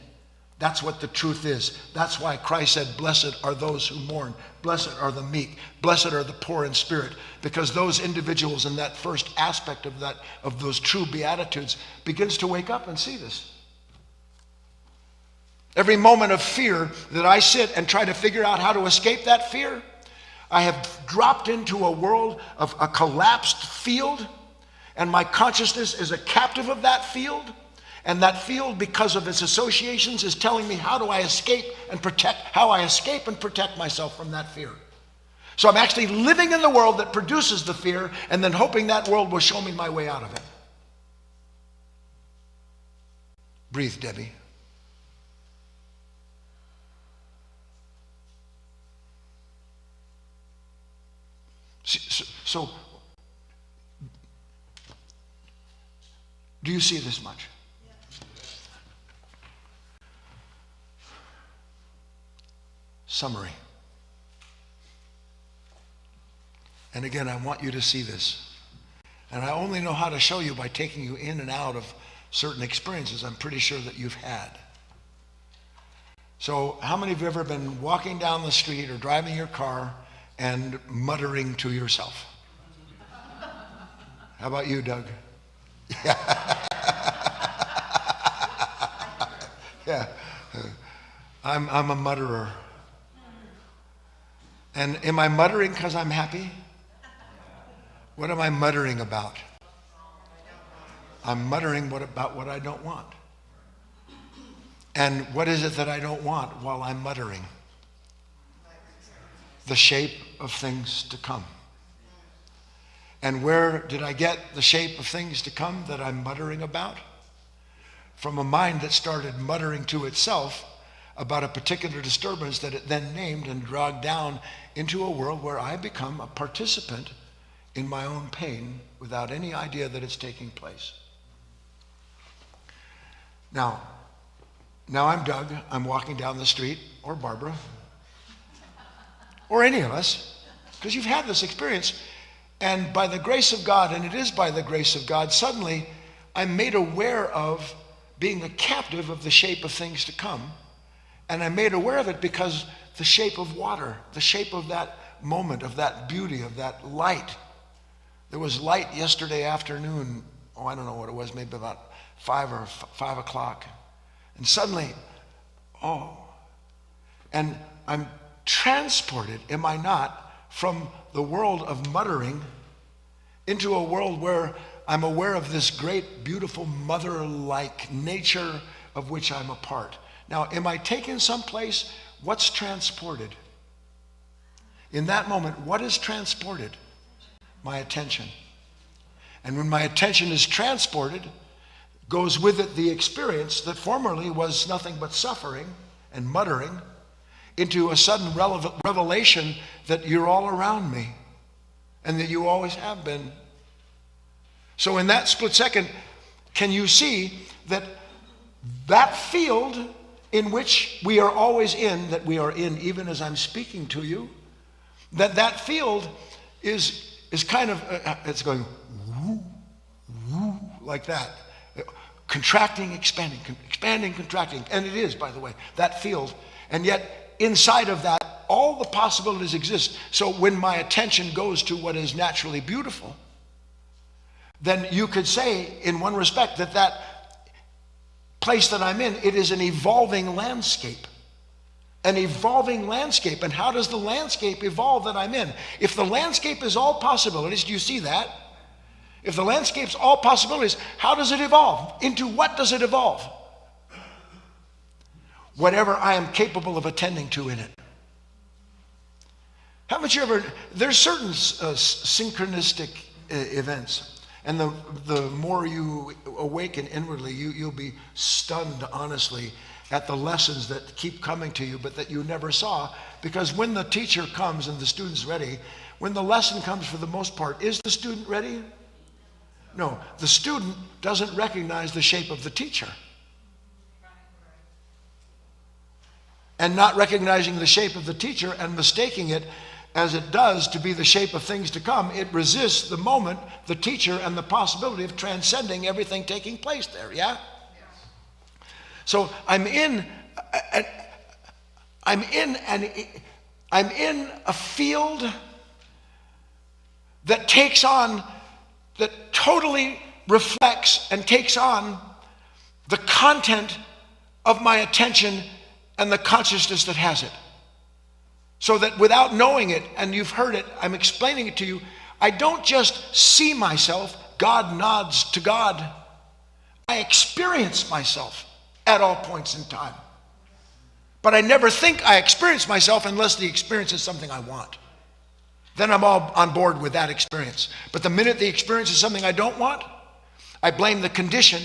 That's what the truth is. That's why Christ said, blessed are those who mourn. Blessed are the meek. Blessed are the poor in spirit. Because those individuals in that first aspect of those true beatitudes begins to wake up and see this. Every moment of fear that I sit and try to figure out how to escape that fear, I have dropped into a world of a collapsed field, and my consciousness is a captive of that field. And that field, because of its associations, is telling me how I escape and protect myself from that fear. So I'm actually living in the world that produces the fear and then hoping that world will show me my way out of it. Breathe, Debbie. So do you see this much? Summary. And again, I want you to see this. And I only know how to show you by taking you in and out of certain experiences I'm pretty sure that you've had. So how many of you have ever been walking down the street or driving your car and muttering to yourself? How about you, Doug? Yeah. I'm a mutterer. And am I muttering because I'm happy? What am I muttering about? I'm muttering about what I don't want. And what is it that I don't want while I'm muttering? The shape of things to come. And where did I get the shape of things to come that I'm muttering about? From a mind that started muttering to itself about a particular disturbance that it then named and dragged down into a world where I become a participant in my own pain without any idea that it's taking place. Now I'm Doug, I'm walking down the street, or Barbara, or any of us, because you've had this experience, and by the grace of God, and it is by the grace of God, suddenly I'm made aware of being a captive of the shape of things to come. And I'm made aware of it because the shape of water, the shape of that moment, of that beauty, of that light. There was light yesterday afternoon, I don't know what it was, maybe about 5 o'clock. And suddenly, and I'm transported, am I not, from the world of muttering into a world where I'm aware of this great, beautiful, mother-like nature of which I'm a part. Now, am I taken someplace? What's transported? In that moment, what is transported? My attention. And when my attention is transported, goes with it the experience that formerly was nothing but suffering and muttering, into a sudden revelation that you're all around me and that you always have been. So in that split second, can you see that field in which we are always in, that we are in even as I'm speaking to you, that field is kind of, it's going woo, woo, like that. Contracting, expanding, expanding, contracting. And it is, by the way, that field. And yet, inside of that, all the possibilities exist. So when my attention goes to what is naturally beautiful, then you could say, in one respect, that place that I'm in, it is an evolving landscape. An evolving landscape. And how does the landscape evolve that I'm in? If the landscape is all possibilities, do you see that? If the landscape's all possibilities, how does it evolve? Into what does it evolve? Whatever I am capable of attending to in it. Haven't you ever, there's certain synchronistic events. And the more you awaken inwardly, you'll be stunned, honestly, at the lessons that keep coming to you, but that you never saw Because when the teacher comes and the student's ready, when the lesson comes for the most part, is the student ready? No, the student doesn't recognize the shape of the teacher. And not recognizing the shape of the teacher and mistaking it as it does to be the shape of things to come, it resists the moment, the teacher, and the possibility of transcending everything taking place there, yeah? So I'm in a field that totally reflects and takes on the content of my attention and the consciousness that has it. So that without knowing it, and you've heard it, I'm explaining it to you, I don't just see myself, God nods to God. I experience myself at all points in time. But I never think I experience myself unless the experience is something I want. Then I'm all on board with that experience. But the minute the experience is something I don't want, I blame the condition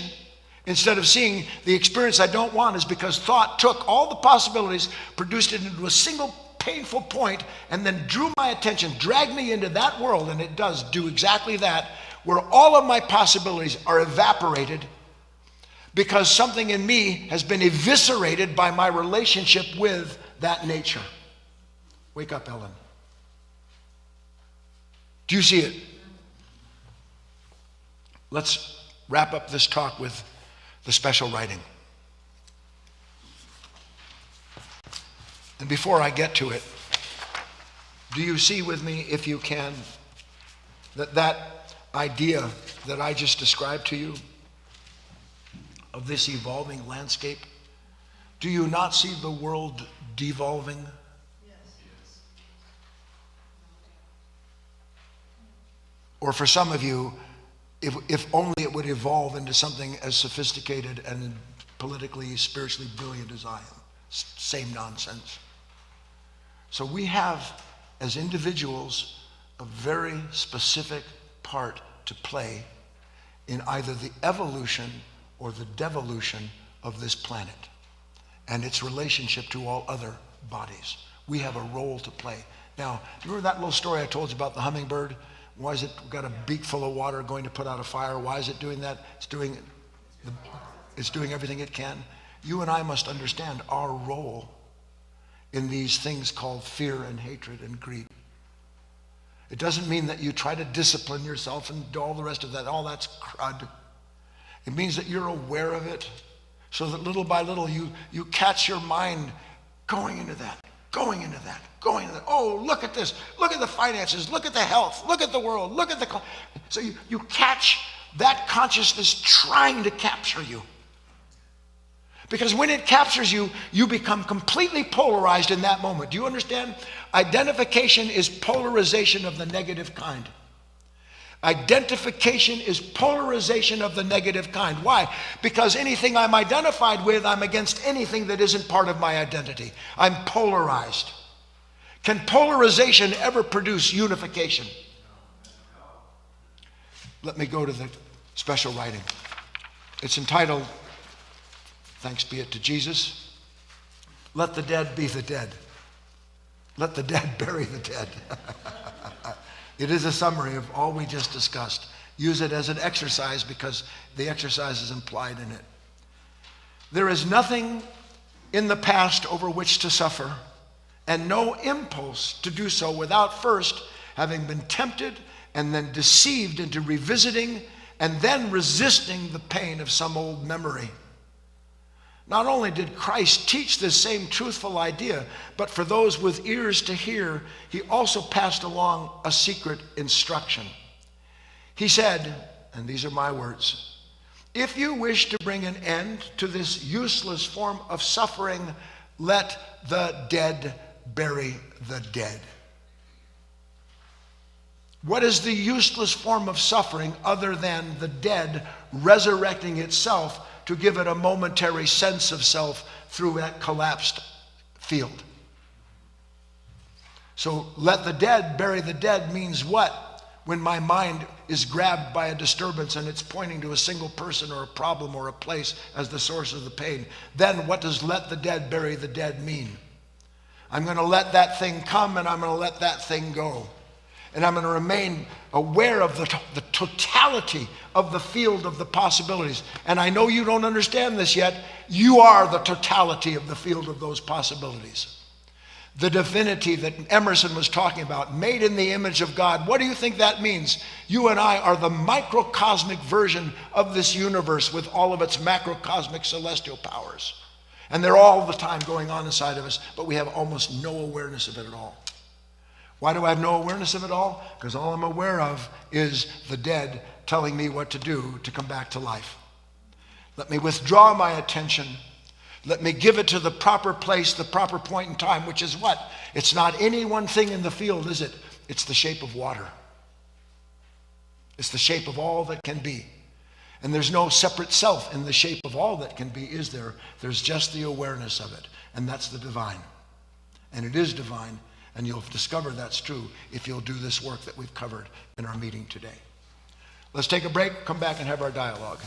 instead of seeing the experience I don't want is because thought took all the possibilities, produced it into a single painful point, and then drew my attention, dragged me into that world, and it does do exactly that, where all of my possibilities are evaporated because something in me has been eviscerated by my relationship with that nature. Wake up, Ellen. Do you see it? Let's wrap up this talk with the special writing. And before I get to it, do you see with me, if you can, that idea that I just described to you of this evolving landscape? Do you not see the world devolving? Yes. Or for some of you, if only it would evolve into something as sophisticated and politically, spiritually brilliant as I am. Same nonsense. So we have, as individuals, a very specific part to play in either the evolution or the devolution of this planet and its relationship to all other bodies. We have a role to play. Now, remember that little story I told you about the hummingbird? Why is it got a beak full of water going to put out a fire? Why is it doing that? It's doing everything it can. You and I must understand our role in these things called fear and hatred and greed. It doesn't mean that you try to discipline yourself and do all the rest of that. All that's crud. It means that you're aware of it so that little by little you catch your mind going into that. Oh, look at this. Look at the finances. Look at the health. Look at the world. Look at the... So you catch that consciousness trying to capture you. Because when it captures you, you become completely polarized in that moment. Do you understand? Identification is polarization of the negative kind. Identification is polarization of the negative kind. Why? Because anything I'm identified with, I'm against anything that isn't part of my identity. I'm polarized. Can polarization ever produce unification? Let me go to the special writing. It's entitled, Thanks Be It to Jesus, Let the Dead Be the Dead. Let the dead bury the dead. It is a summary of all we just discussed. Use it as an exercise because the exercise is implied in it. There is nothing in the past over which to suffer, and no impulse to do so without first having been tempted and then deceived into revisiting and then resisting the pain of some old memory. Not only did Christ teach this same truthful idea, but for those with ears to hear, he also passed along a secret instruction. He said, and these are my words, if you wish to bring an end to this useless form of suffering, let the dead bury the dead. What is the useless form of suffering other than the dead resurrecting itself to give it a momentary sense of self through that collapsed field? So let the dead bury the dead means what? When my mind is grabbed by a disturbance and it's pointing to a single person or a problem or a place as the source of the pain, then what does let the dead bury the dead mean? I'm going to let that thing come, and I'm going to let that thing go. And I'm going to remain aware of the totality of the field of the possibilities. And I know you don't understand this yet. You are the totality of the field of those possibilities. The divinity that Emerson was talking about, made in the image of God. What do you think that means? You and I are the microcosmic version of this universe with all of its macrocosmic celestial powers. And they're all the time going on inside of us, but we have almost no awareness of it at all. Why do I have no awareness of it all? Because all I'm aware of is the dead telling me what to do to come back to life. Let me withdraw my attention. Let me give it to the proper place, the proper point in time, which is what? It's not any one thing in the field, is it? It's the shape of water. It's the shape of all that can be. And there's no separate self in the shape of all that can be, is there? There's just the awareness of it. And that's the divine. And it is divine. And you'll discover that's true if you'll do this work that we've covered in our meeting today. Let's take a break, come back and have our dialogue.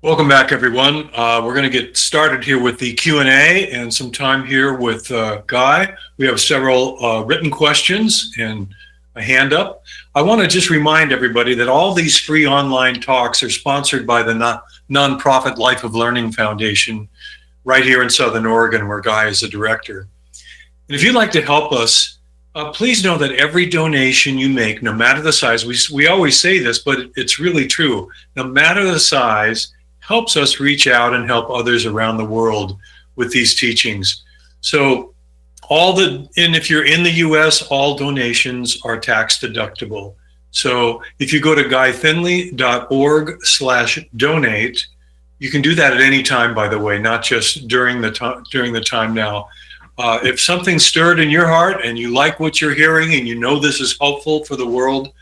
Welcome back, everyone. We're going to get started here with the Q&A and some time here with Guy. We have several written questions and a hand up. I want to just remind everybody that all these free online talks are sponsored by the nonprofit Life of Learning Foundation right here in Southern Oregon, where Guy is the director. And if you'd like to help us, please know that every donation you make, no matter the size, we always say this, but it's really true, no matter the size, helps us reach out and help others around the world with these teachings. So and if you're in the US, all donations are tax deductible. So if you go to guyfinley.org/donate, you can do that at any time, by the way, not just during the time now. If something stirred in your heart and you like what you're hearing and you know this is helpful for the world,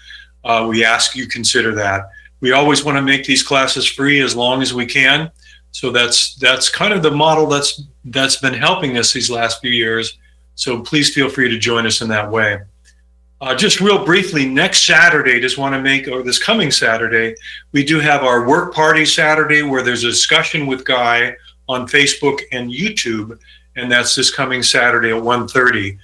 we ask you consider that. We always want to make these classes free as long as we can. So that's kind of the model that's been helping us these last few years. So please feel free to join us in that way. Just real briefly, next Saturday, this coming Saturday, we do have our work party Saturday where there's a discussion with Guy on Facebook and YouTube. And that's this coming Saturday at 1:30.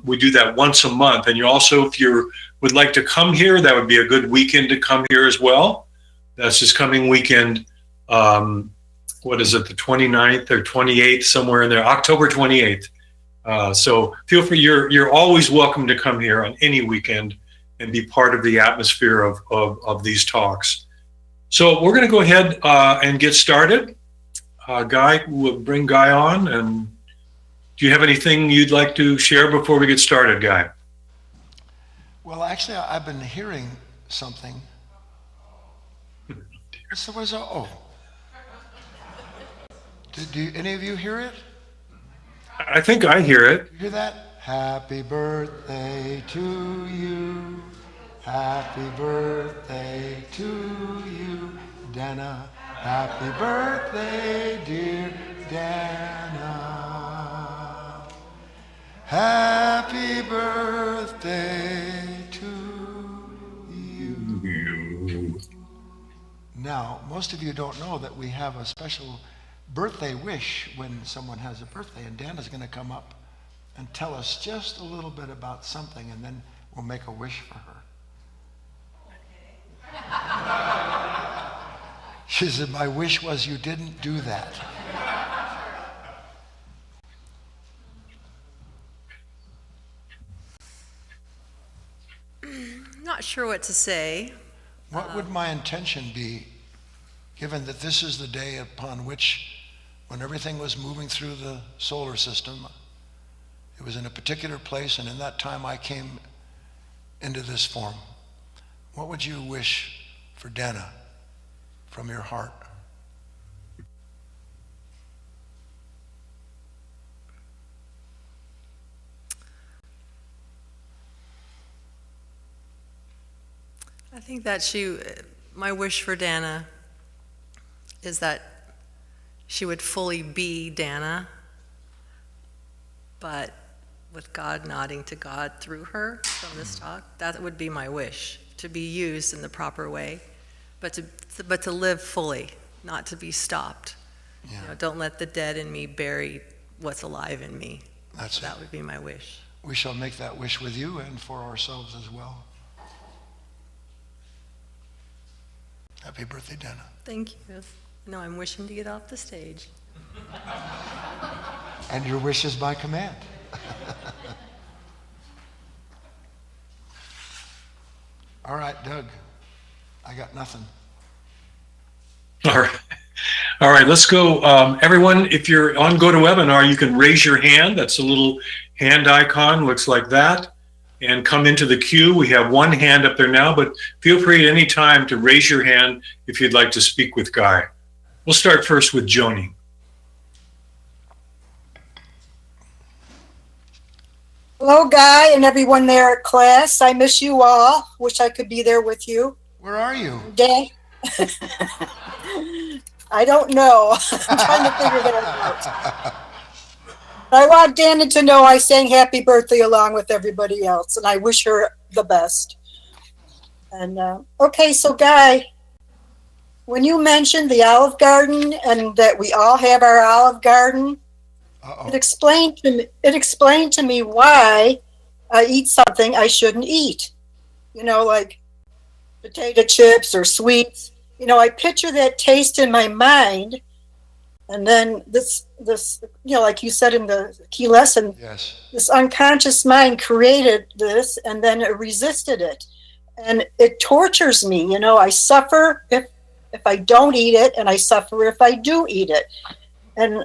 We do that once a month. And you also, if you would like to come here, that would be a good weekend to come here as well. That's this coming weekend. What is it, the 29th or 28th, somewhere in there, October 28th. So feel free, you're always welcome to come here on any weekend and be part of the atmosphere of these talks. So we're going to go ahead and get started. Guy, we'll bring Guy on. And do you have anything you'd like to share before we get started, Guy? Well, actually, I've been hearing something. Do any of you hear it? I think I hear it. You hear that? Happy birthday to you. Happy birthday to you, Dana. Happy birthday, dear Dana. Happy birthday to you. Now, most of you don't know that we have a special birthday wish when someone has a birthday, and Dana's going to come up and tell us just a little bit about something, and then we'll make a wish for her. She said, my wish was you didn't do that. Not sure what to say. What would my intention be, given that this is the day upon which, when everything was moving through the solar system, it was in a particular place, and in that time I came into this form. What would you wish for Dana from your heart? I think that my wish for Dana is that she would fully be Dana, but with God nodding to God through her from this talk. That would be my wish, to be used in the proper way, but to live fully, not to be stopped. Yeah. Don't let the dead in me bury what's alive in me. That would be my wish. We shall make that wish with you and for ourselves as well. Happy birthday, Dana. Thank you. No, I'm wishing to get off the stage. And your wish is my command. All right, Doug, I got nothing. All right, let's go. Everyone, if you're on GoToWebinar, you can raise your hand. That's a little hand icon, looks like that. And come into the queue. We have one hand up there now, but feel free at any time to raise your hand if you'd like to speak with Guy. We'll start first with Joni. Hello, Guy, and everyone there at class. I miss you all. Wish I could be there with you. Where are you? Dan? I don't know. I'm trying to figure that out. I want Dana to know I sang happy birthday along with everybody else, and I wish her the best. And okay, so Guy, when you mentioned the Olive Garden and that we all have our Olive Garden, Uh-oh. it explained to me why I eat something I shouldn't eat. Like potato chips or sweets. I picture that taste in my mind, and then this, like you said in the key lesson, Yes. this unconscious mind created this, and then it resisted it, and it tortures me. I suffer if I don't eat it, and I suffer if I do eat it. And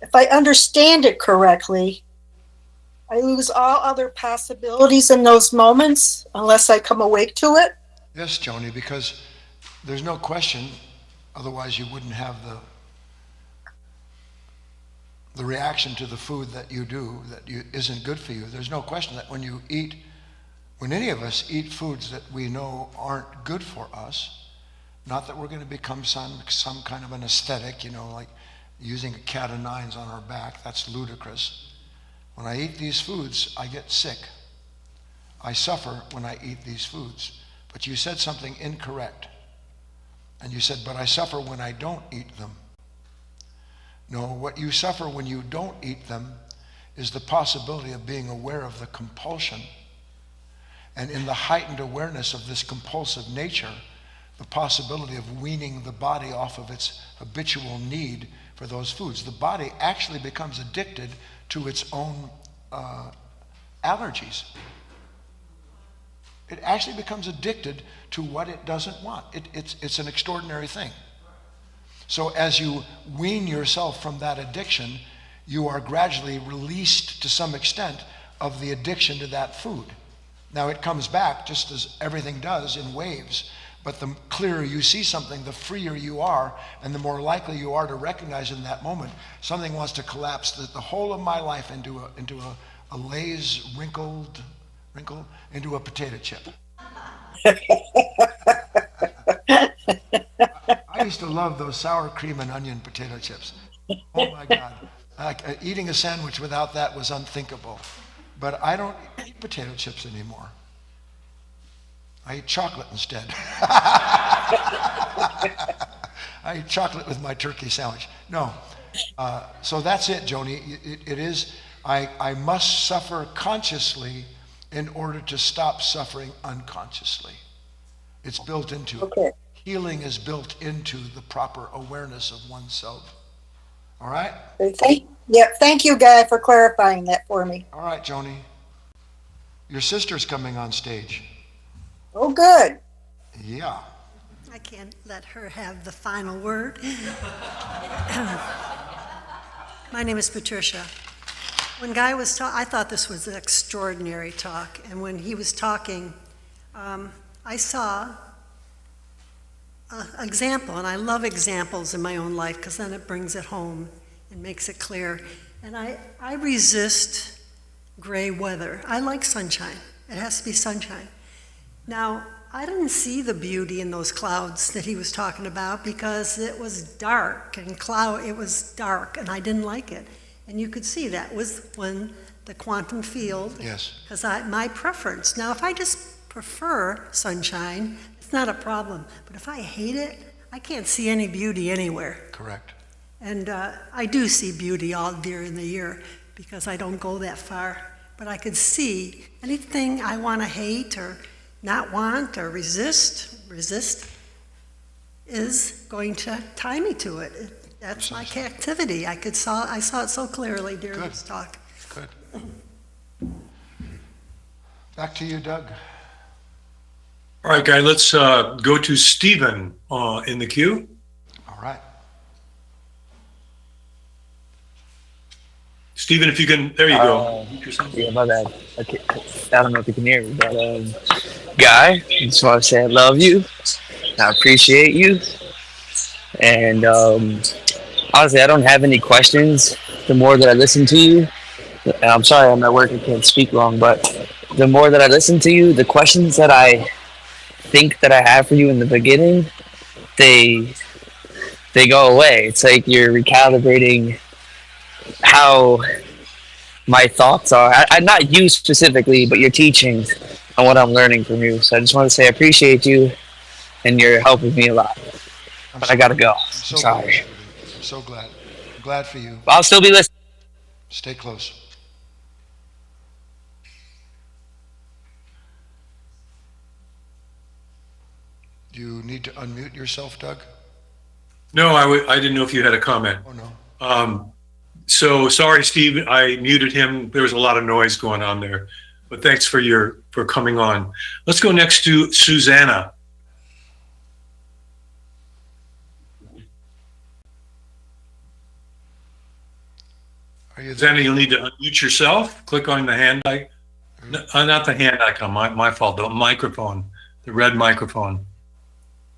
if I understand it correctly, I lose all other possibilities in those moments unless I come awake to it. Yes, Joni, because there's no question, otherwise you wouldn't have the reaction to the food that you do that isn't good for you. There's no question that when any of us eat foods that we know aren't good for us, not that we're going to become some kind of an aesthetic, like using a cat of nines on our back. That's ludicrous. When I eat these foods, I get sick. I suffer when I eat these foods. But you said something incorrect. And you said, but I suffer when I don't eat them. No, what you suffer when you don't eat them is the possibility of being aware of the compulsion. And in the heightened awareness of this compulsive nature, the possibility of weaning the body off of its habitual need for those foods. The body actually becomes addicted to its own allergies. It actually becomes addicted to what it doesn't want. It's an extraordinary thing. So as you wean yourself from that addiction, you are gradually released to some extent of the addiction to that food. Now it comes back just as everything does in waves. But the clearer you see something, the freer you are, and the more likely you are to recognize in that moment something wants to collapse the whole of my life into a Lay's wrinkle into a potato chip. I used to love those sour cream and onion potato chips. Oh my God. Eating a sandwich without that was unthinkable. But I don't eat potato chips anymore. I eat chocolate instead. I eat chocolate with my turkey sandwich. No. So that's it, Joni. It is, I must suffer consciously in order to stop suffering unconsciously. It's built into it. Healing is built into the proper awareness of oneself. All right? Thank you, Guy, for clarifying that for me. All right, Joni. Your sister's coming on stage. Oh, good. Yeah. I can't let her have the final word. My name is Patricia. When Guy was talking, I thought this was an extraordinary talk. And when he was talking, I saw an example, and I love examples in my own life because then it brings it home and makes it clear. And I resist gray weather. I like sunshine. It has to be sunshine. Now, I didn't see the beauty in those clouds that he was talking about because it was dark and it was dark and I didn't like it. And you could see that was when the quantum field, Yes. because my preference. Now, if I just prefer sunshine, it's not a problem. But if I hate it, I can't see any beauty anywhere. Correct. And I do see beauty all during the year because I don't go that far. But I could see anything I want to hate or not want or resist is going to tie me to it. That's my captivity. I saw it so clearly during this talk. Good. Back to you, Doug. All right, Guy, let's go to Stephen in the queue. All right. Stephen, if you can, there you go. Yeah, my bad. Okay. I don't know if you can hear me, but Guy, I just want to say I love you. I appreciate you. And honestly, I don't have any questions. The more that I listen to you, and I'm sorry I'm at work, I can't speak long, but the more that I listen to you, the questions that I think that I have for you in the beginning, they go away. It's like you're recalibrating how my thoughts are. I not you specifically, but your teachings and what I'm learning from you. So I just want to say I appreciate you. and you're helping me a lot. But I gotta go. I'm so Sorry. glad. I'm so glad. I'm glad for you. But I'll still be listening. Stay close. Do you need to unmute yourself, Doug? No, I didn't know if you had a comment. Oh, no. So sorry, Steve, I muted him. There was a lot of noise going on there, but thanks for coming on. Let's go next to Susanna. Are you there? Susanna, you'll need to unmute yourself. Click on the hand icon. Not the hand icon, my fault, the microphone, the red microphone.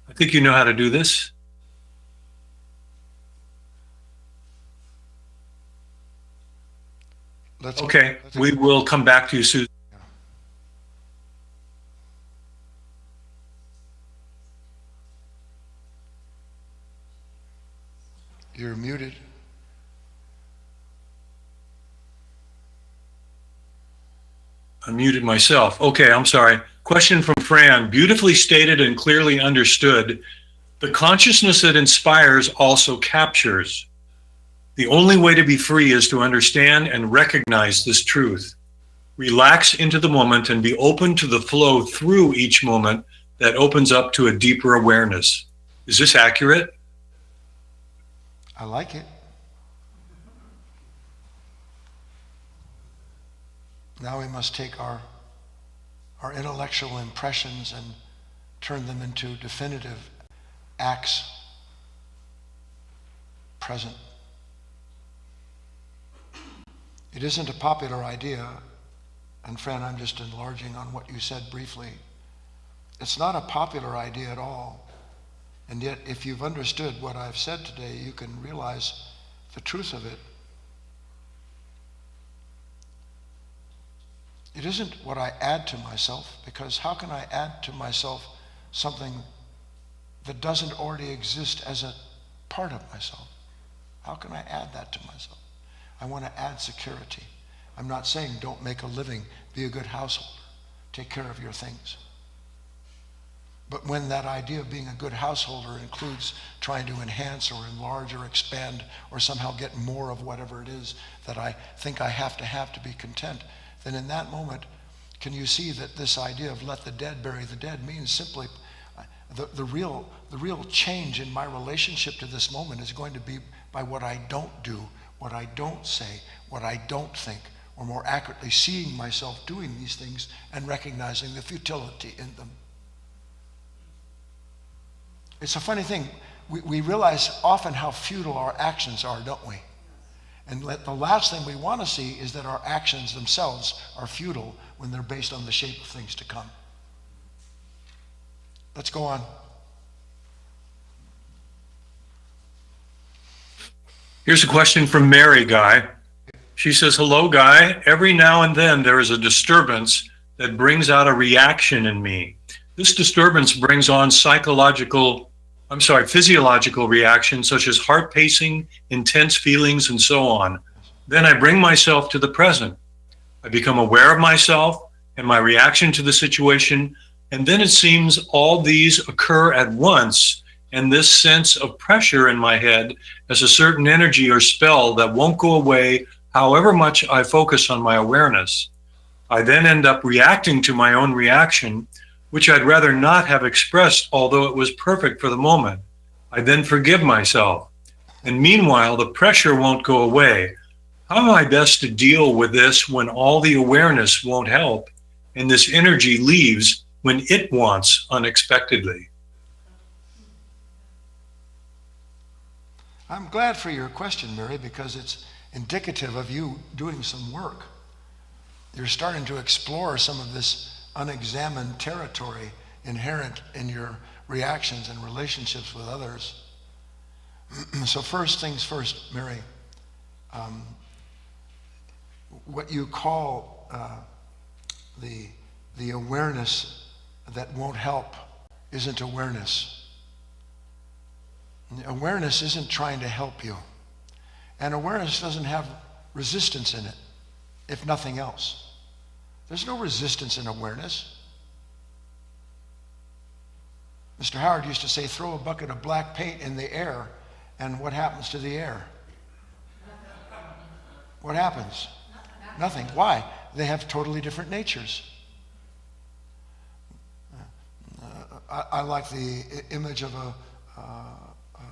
I think you know how to do this. Okay, we will come back to you, Susan. You're muted. I muted myself. Okay, I'm sorry. Question from Fran. Beautifully stated and clearly understood. The consciousness that inspires also captures. The only way to be free is to understand and recognize this truth. Relax into the moment and be open to the flow through each moment that opens up to a deeper awareness. Is this accurate? I like it. Now we must take our intellectual impressions and turn them into definitive acts present. It isn't a popular idea, and Fran, I'm just enlarging on what you said briefly. It's not a popular idea at all, and yet if you've understood what I've said today, you can realize the truth of it. It isn't what I add to myself, because how can I add to myself something that doesn't already exist as a part of myself? How can I add that to myself? I want to add security. I'm not saying don't make a living, be a good householder, take care of your things. But when that idea of being a good householder includes trying to enhance or enlarge or expand or somehow get more of whatever it is that I think I have to be content, then in that moment, can you see that this idea of let the dead bury the dead means simply the real change in my relationship to this moment is going to be by what I don't do, what I don't say, what I don't think, or more accurately, seeing myself doing these things and recognizing the futility in them. It's a funny thing. We realize often how futile our actions are, don't we? And the last thing we want to see is that our actions themselves are futile when they're based on the shape of things to come. Let's go on. Here's a question from Mary, Guy. She says, hello, Guy. Every now and then there is a disturbance that brings out a reaction in me. This disturbance brings on physiological reactions such as heart pacing, intense feelings, and so on. Then I bring myself to the present. I become aware of myself and my reaction to the situation, and then it seems all these occur at once, and this sense of pressure in my head as a certain energy or spell that won't go away however much I focus on my awareness. I then end up reacting to my own reaction, which I'd rather not have expressed, although it was perfect for the moment. I then forgive myself. And meanwhile, the pressure won't go away. How am I best to deal with this when all the awareness won't help and this energy leaves when it wants unexpectedly? I'm glad for your question, Mary, because it's indicative of you doing some work. You're starting to explore some of this unexamined territory inherent in your reactions and relationships with others. So first things first, Mary, what you call the awareness that won't help isn't awareness. Awareness isn't trying to help you. And awareness doesn't have resistance in it, if nothing else. There's no resistance in awareness. Mr. Howard used to say, throw a bucket of black paint in the air, and what happens to the air? What happens? Nothing. Why? They have totally different natures. I like the image of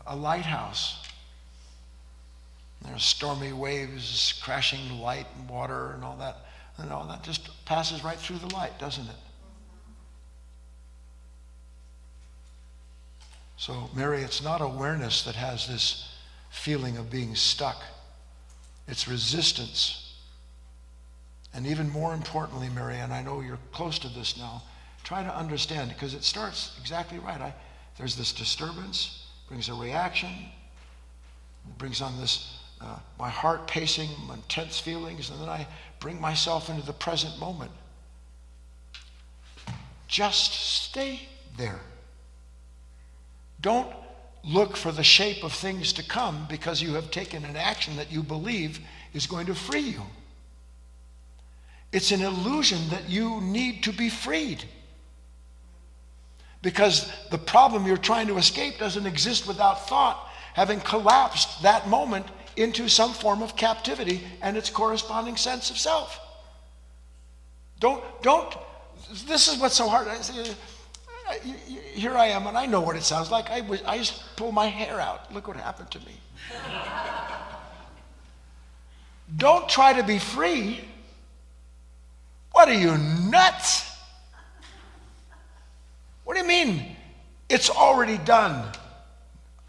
a lighthouse. There's stormy waves, crashing light and water and all that. And all that just passes right through the light, doesn't it? So, Mary, it's not awareness that has this feeling of being stuck. It's resistance. And even more importantly, Mary, and I know you're close to this now, try to understand, because it starts exactly right. There's this disturbance, brings a reaction, brings on this, my heart pacing, intense feelings, and then I bring myself into the present moment. Just stay there. Don't look for the shape of things to come because you have taken an action that you believe is going to free you. It's an illusion that you need to be freed. Because the problem you're trying to escape doesn't exist without thought having collapsed that moment into some form of captivity and its corresponding sense of self. Don't, this is what's so hard. Here I am, and I know what it sounds like. I just pull my hair out. Look what happened to me. Don't try to be free. What are you, nuts? What do you mean? It's already done.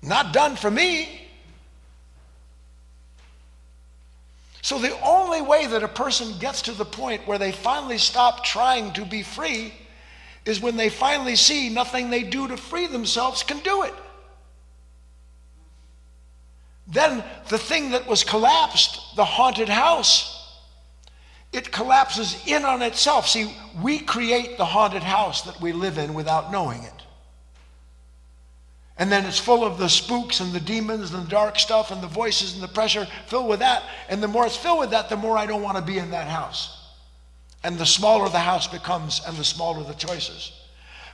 Not done for me. So the only way that a person gets to the point where they finally stop trying to be free is when they finally see nothing they do to free themselves can do it. Then the thing that was collapsed, the haunted house, it collapses in on itself. See, we create the haunted house that we live in without knowing it. And then it's full of the spooks and the demons and the dark stuff and the voices and the pressure filled with that. And the more it's filled with that, the more I don't want to be in that house. And the smaller the house becomes and the smaller the choices.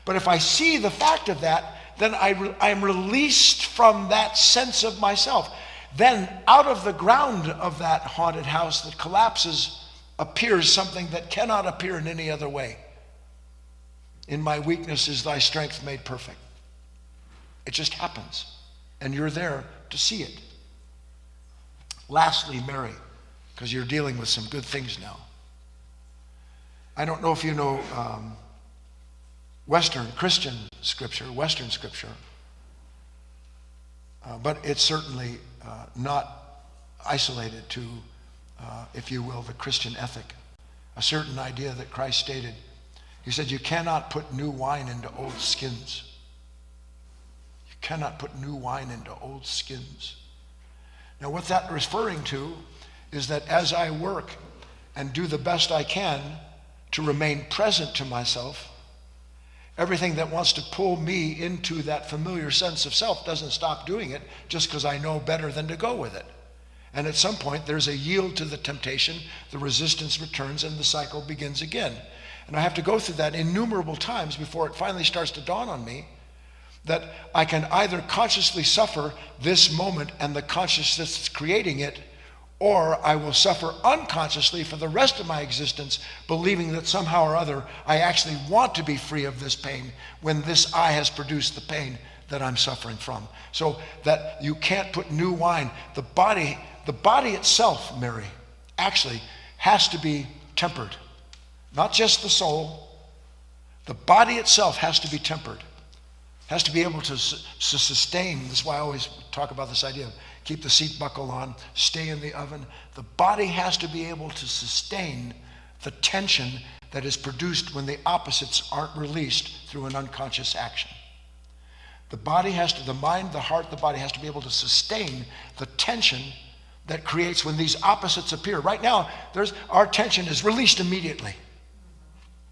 But if I see the fact of that, then I am released from that sense of myself. Then out of the ground of that haunted house that collapses appears something that cannot appear in any other way. In my weakness is thy strength made perfect. It just happens, and you're there to see it. Lastly, Mary, because you're dealing with some good things now. I don't know if you know Western Christian scripture, Western scripture, but it's certainly not isolated to, if you will, the Christian ethic. A certain idea that Christ stated. He said, you cannot put new wine into old skins. Cannot put new wine into old skins. Now what that's referring to is that as I work and do the best I can to remain present to myself, everything that wants to pull me into that familiar sense of self doesn't stop doing it just because I know better than to go with it. And at some point there's a yield to the temptation, the resistance returns, and the cycle begins again. And I have to go through that innumerable times before it finally starts to dawn on me that I can either consciously suffer this moment and the consciousness that's creating it, or I will suffer unconsciously for the rest of my existence, believing that somehow or other I actually want to be free of this pain when this I has produced the pain that I'm suffering from. So that you can't put new wine. The body itself, Mary, actually has to be tempered. Not just the soul. The body itself has to be tempered. Has to be able to sustain. That's why I always talk about this idea of keep the seat buckle on, stay in the oven. The body has to be able to sustain the tension that is produced when the opposites aren't released through an unconscious action. The mind, the heart, the body has to be able to sustain the tension that creates when these opposites appear. Right now, our tension is released immediately.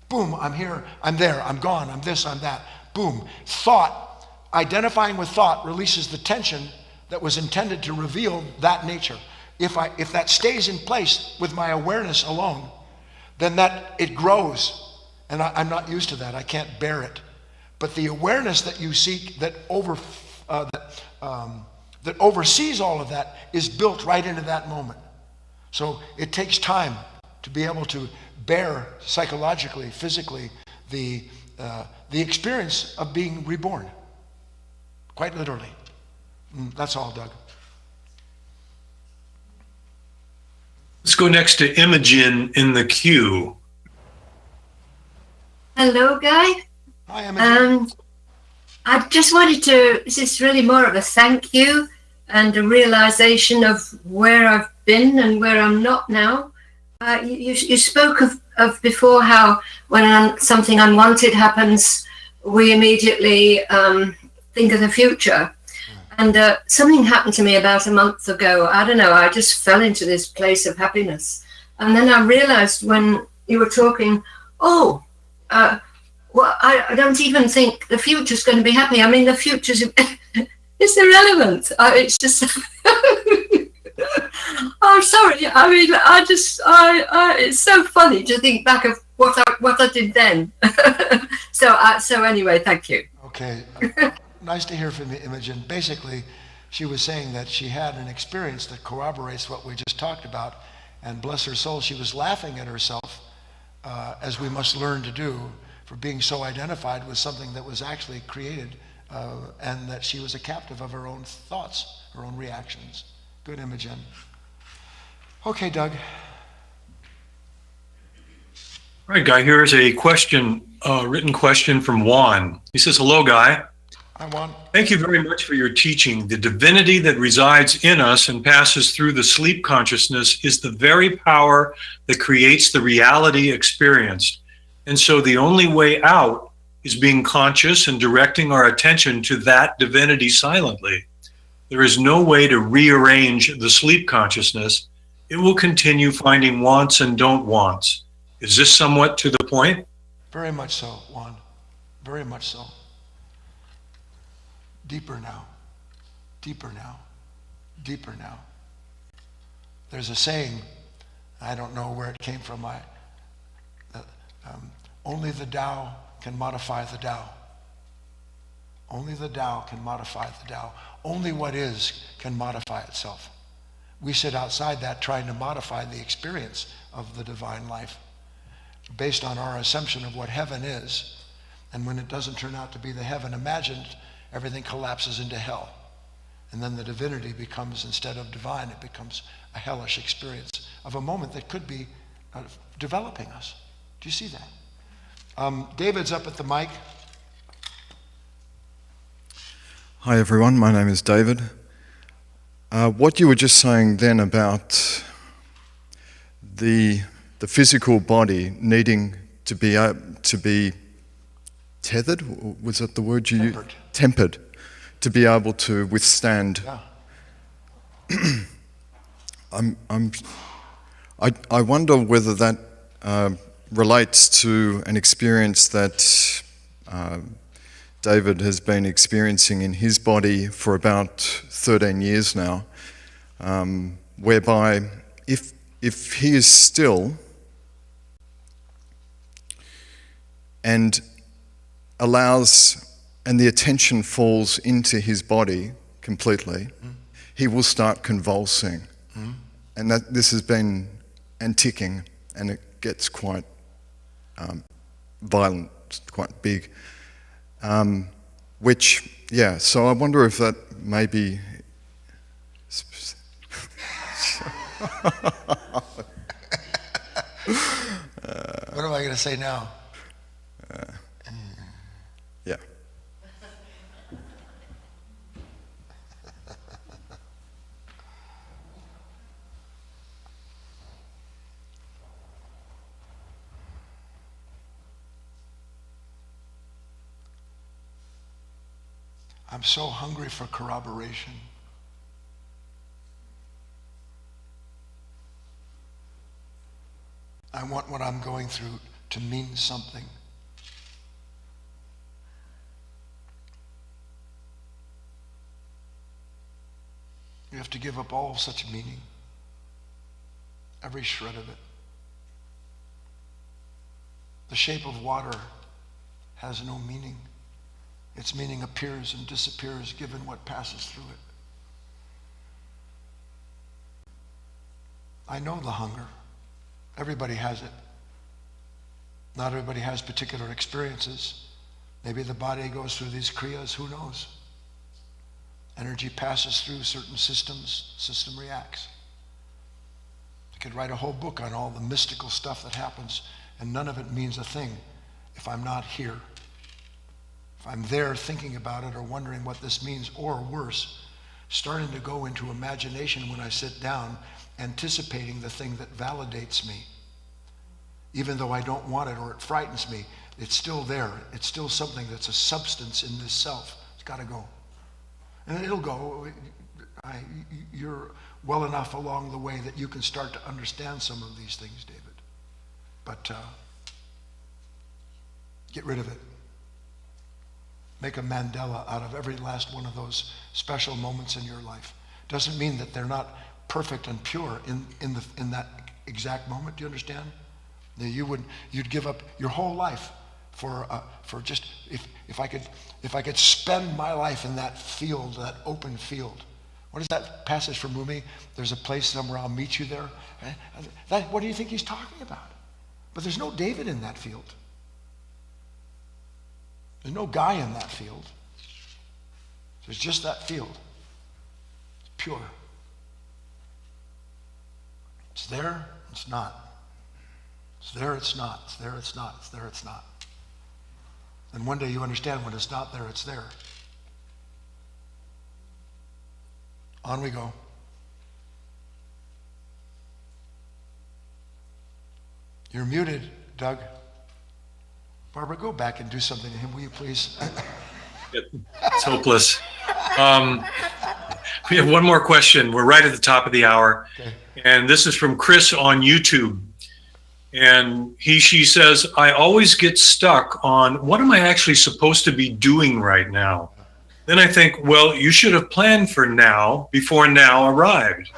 Boom, I'm here, I'm there, I'm gone, I'm this, I'm that. Boom. Thought, identifying with thought releases the tension that was intended to reveal that nature. If that stays in place with my awareness alone, then it grows. And I'm not used to that. I can't bear it. But the awareness that you seek that oversees all of that is built right into that moment. So it takes time to be able to bear psychologically, physically, the experience of being reborn. Quite literally. That's all, Doug. Let's go next to Imogen in the queue. Hello, Guy. Hi, Imogen. I just wanted to, this is really more of a thank you and a realization of where I've been and where I'm not now. You spoke of before how when something unwanted happens, we immediately think of the future. And something happened to me about a month ago. I don't know, I just fell into this place of happiness. And then I realized when you were talking, well, I don't even think the future's going to be happy. I mean, the future's it's irrelevant. It's just, I'm sorry. I mean, it's so funny to think back of what I did then. So anyway, thank you. Okay. Nice to hear from you, Imogen. Basically, she was saying that she had an experience that corroborates what we just talked about. And bless her soul, she was laughing at herself, as we must learn to do, for being so identified with something that was actually created, and that she was a captive of her own thoughts, her own reactions. Good, Imogen. Okay, Doug. All right, Guy, here's a question, written question from Juan. He says, hello, Guy. Hi, Juan. Thank you very much for your teaching. The divinity that resides in us and passes through the sleep consciousness is the very power that creates the reality experienced. And so the only way out is being conscious and directing our attention to that divinity silently. There is no way to rearrange the sleep consciousness. It will continue finding wants and don't wants. Is this somewhat to the point? Very much so, Juan. Very much so. Deeper now. Deeper now. Deeper now. There's a saying, I don't know where it came from. Only the Tao can modify the Tao. Only the Tao can modify the Tao. Only what is can modify itself. We sit outside that trying to modify the experience of the divine life based on our assumption of what heaven is. And when it doesn't turn out to be the heaven imagined, everything collapses into hell. And then the divinity becomes, instead of divine, it becomes a hellish experience of a moment that could be developing us. Do you see that? David's up at the mic. Hi everyone, my name is David. What you were just saying then about the physical body needing to be tethered, was that the word you used? Tempered, to be able to withstand. Yeah. I wonder whether that relates to an experience that David has been experiencing in his body for about 13 years now, whereby if he is still and allows, and the attention falls into his body completely, he will start convulsing. And that this has been and ticking, and it gets quite violent, quite big. So I wonder if that maybe... What am I going to say now? Yeah. I'm so hungry for corroboration. I want what I'm going through to mean something. You have to give up all such meaning, every shred of it. The shape of water has no meaning. Its meaning appears and disappears given what passes through it. I know the hunger. Everybody has it. Not everybody has particular experiences. Maybe the body goes through these kriyas, who knows? Energy passes through certain systems, system reacts. I could write a whole book on all the mystical stuff that happens, and none of it means a thing if I'm not here. If I'm there thinking about it or wondering what this means, or worse, starting to go into imagination when I sit down, anticipating the thing that validates me. Even though I don't want it or it frightens me, it's still there. It's still something that's a substance in this self. It's got to go. And it'll go. You're well enough along the way that you can start to understand some of these things, David. But get rid of it. Make a Mandela out of every last one of those special moments in your life. Doesn't mean that they're not perfect and pure in that exact moment. Do you understand? That you'd give up your whole life for just if I could spend my life in that field, that open field. What is that passage from Rumi? There's a place somewhere, I'll meet you there. What do you think he's talking about? But there's no David in that field. There's no Guy in that field. There's just that field. It's pure. It's there, it's not. It's there, it's not. It's there, it's not. It's there, it's not. And one day you understand when it's not there, it's there. On we go. You're muted, Doug. Barbara, go back and do something to him, will you please? It's hopeless. We have one more question. We're right at the top of the hour. Okay. And this is from Chris on YouTube. And she says, I always get stuck on what am I actually supposed to be doing right now? Then I think, well, you should have planned for now before now arrived.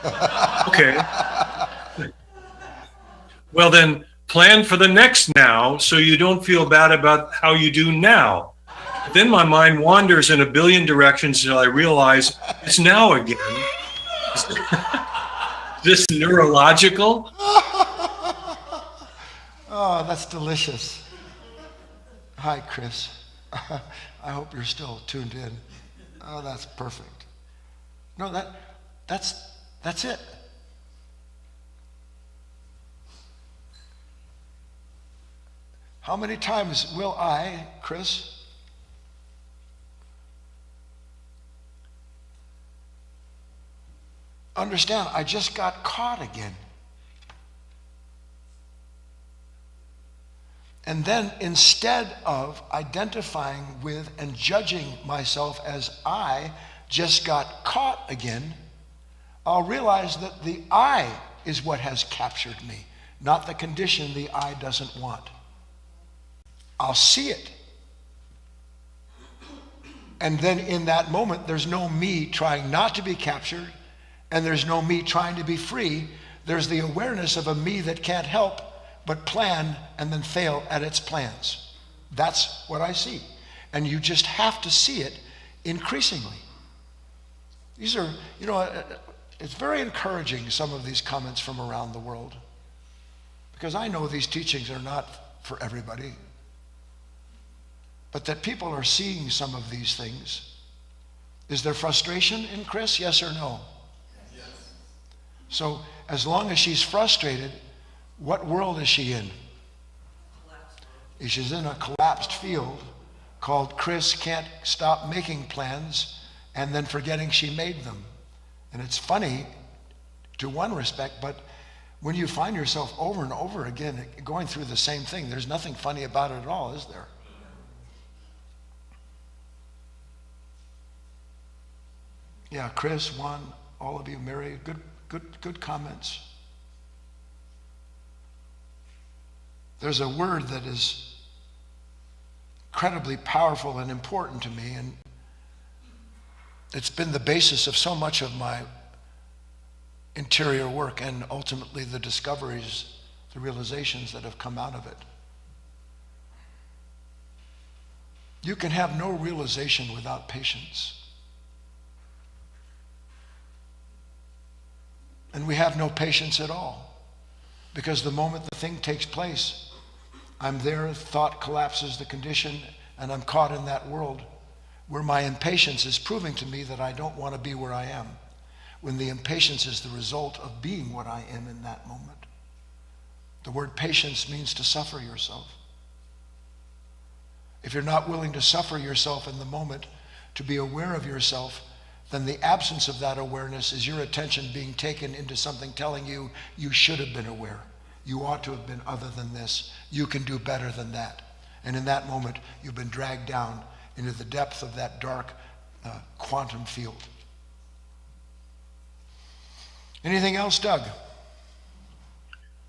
Okay. Well, then plan for the next now so you don't feel bad about how you do now. Then my mind wanders in a billion directions until I realize it's now again. Is this neurological? Oh, that's delicious. Hi, Chris. I hope you're still tuned in. Oh, that's perfect. No, that's it. How many times will I, Chris, understand I just got caught again? And then instead of identifying with and judging myself as I just got caught again, I'll realize that the I is what has captured me, not the condition the I doesn't want. I'll see it. And then in that moment, there's no me trying not to be captured, and there's no me trying to be free. There's the awareness of a me that can't help but plan and then fail at its plans. That's what I see. And you just have to see it increasingly. These are, it's very encouraging, some of these comments from around the world, because I know these teachings are not for everybody, but that people are seeing some of these things. Is there frustration in Chris? Yes or no? Yes. So as long as she's frustrated, what world is she in? She's in a collapsed field called Chris can't stop making plans and then forgetting she made them. And it's funny to one respect, but when you find yourself over and over again going through the same thing, there's nothing funny about it at all, is there? Yeah, Chris, Juan, all of you, Mary, good comments. There's a word that is incredibly powerful and important to me, and it's been the basis of so much of my interior work and ultimately the discoveries, the realizations that have come out of it. You can have no realization without patience. And we have no patience at all, because the moment the thing takes place, I'm there, thought collapses the condition, and I'm caught in that world where my impatience is proving to me that I don't want to be where I am, when the impatience is the result of being what I am in that moment. The word patience means to suffer yourself. If you're not willing to suffer yourself in the moment, to be aware of yourself, then the absence of that awareness is your attention being taken into something telling you you should have been aware. You ought to have been other than this. You can do better than that. And in that moment, you've been dragged down into the depth of that dark quantum field. Anything else, Doug?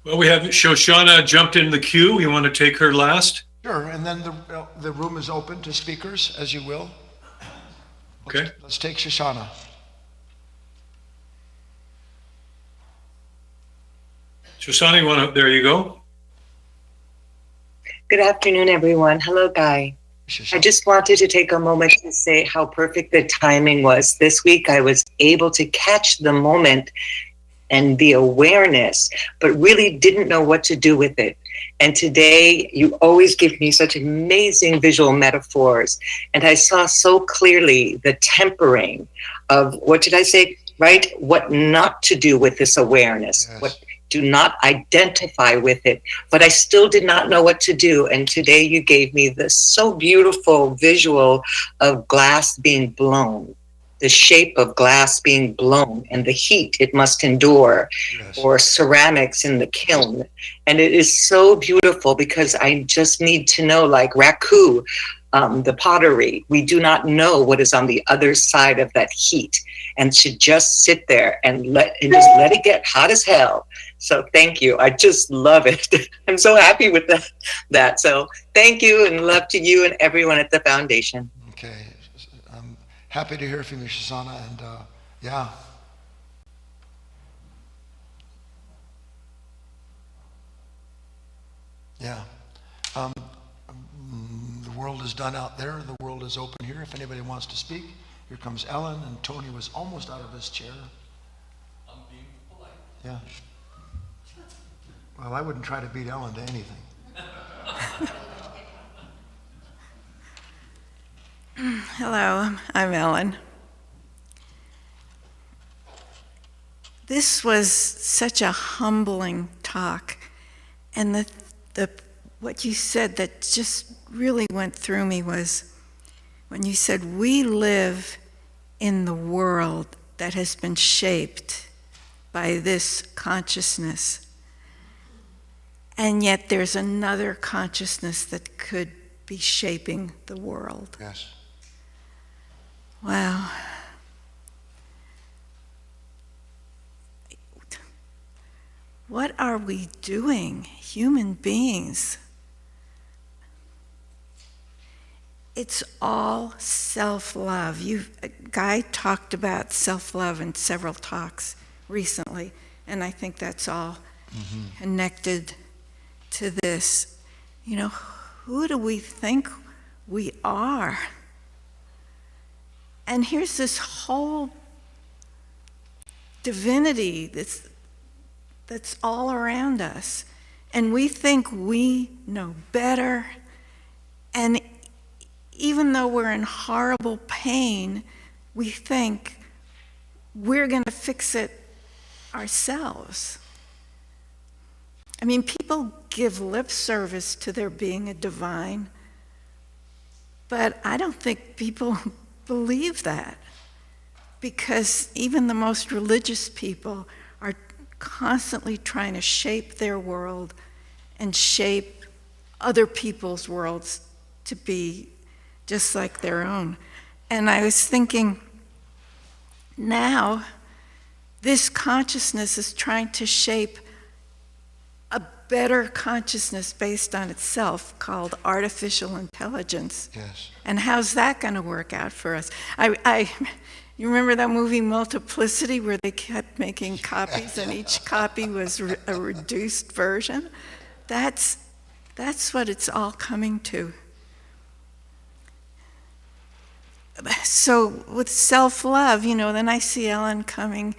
Well, we have Shoshana jumped in the queue. You want to take her last? Sure, and then the room is open to speakers, as you will. Okay. Let's take Shoshana. Shoshana, you want to, there you go. Good afternoon, everyone. Hello, Guy. Shoshana. I just wanted to take a moment to say how perfect the timing was. This week, I was able to catch the moment and the awareness, but really didn't know what to do with it. And today, you always give me such amazing visual metaphors. And I saw so clearly the tempering of, what did I say, right? What not to do with this awareness. Yes. What do not identify with it. But I still did not know what to do. And today you gave me this so beautiful visual of glass being blown, the shape of glass being blown and the heat it must endure, Yes. or ceramics in the kiln. And it is so beautiful because I just need to know, like raku, the pottery, we do not know what is on the other side of that heat, and should just sit there and just let it get hot as hell. So thank you. I just love it. I'm so happy with that. So thank you, and love to you and everyone at the foundation. Okay. I'm happy to hear from you, Shoshana, and yeah. Yeah. The world is done out there. The world is open here. If anybody wants to speak, here comes Ellen, and Tony was almost out of his chair. I'm being polite. Yeah. Well, I wouldn't try to beat Ellen to anything. Hello, I'm Ellen. This was such a humbling talk, and the what you said that just really went through me was when you said we live in the world that has been shaped by this consciousness, and yet there's another consciousness that could be shaping the world. Yes. Wow. What are we doing, human beings? It's all self-love. Guy talked about self-love in several talks recently, and I think that's all connected to this. You know, who do we think we are? And here's this whole divinity that's all around us. And we think we know better. And even though we're in horrible pain, we think we're going to fix it ourselves. I mean, people give lip service to there being a divine, but I don't think people believe that, because even the most religious people are constantly trying to shape their world and shape other people's worlds to be just like their own. And I was thinking, now this consciousness is trying to shape a better consciousness based on itself called artificial intelligence. Yes. And how's that going to work out for us? You remember that movie Multiplicity, where they kept making copies and each copy was a reduced version? That's what it's all coming to. So with self-love, then I see Ellen coming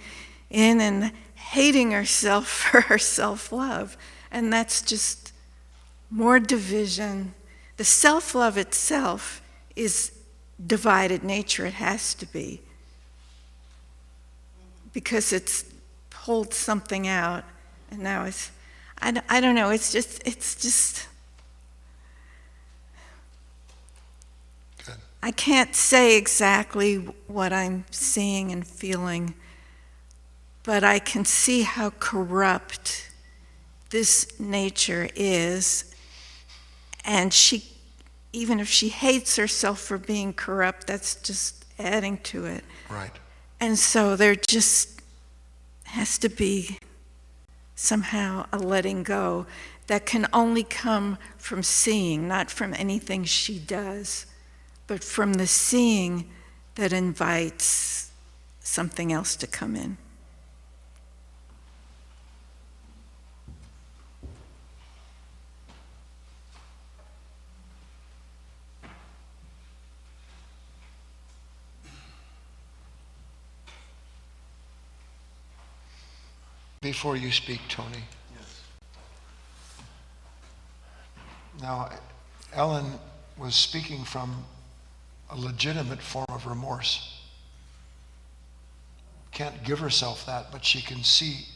in and hating herself for her self-love. And that's just more division. The self-love itself is divided nature. It has to be. Because it's pulled something out. And now I don't know, it's just. Good. I can't say exactly what I'm seeing and feeling, but I can see how corrupt this nature is, and even if she hates herself for being corrupt, that's just adding to it. Right. And so there just has to be somehow a letting go that can only come from seeing, not from anything she does, but from the seeing that invites something else to come in. Before you speak, Tony. Yes. Now, Ellen was speaking from a legitimate form of remorse. Can't give herself that, but she can see.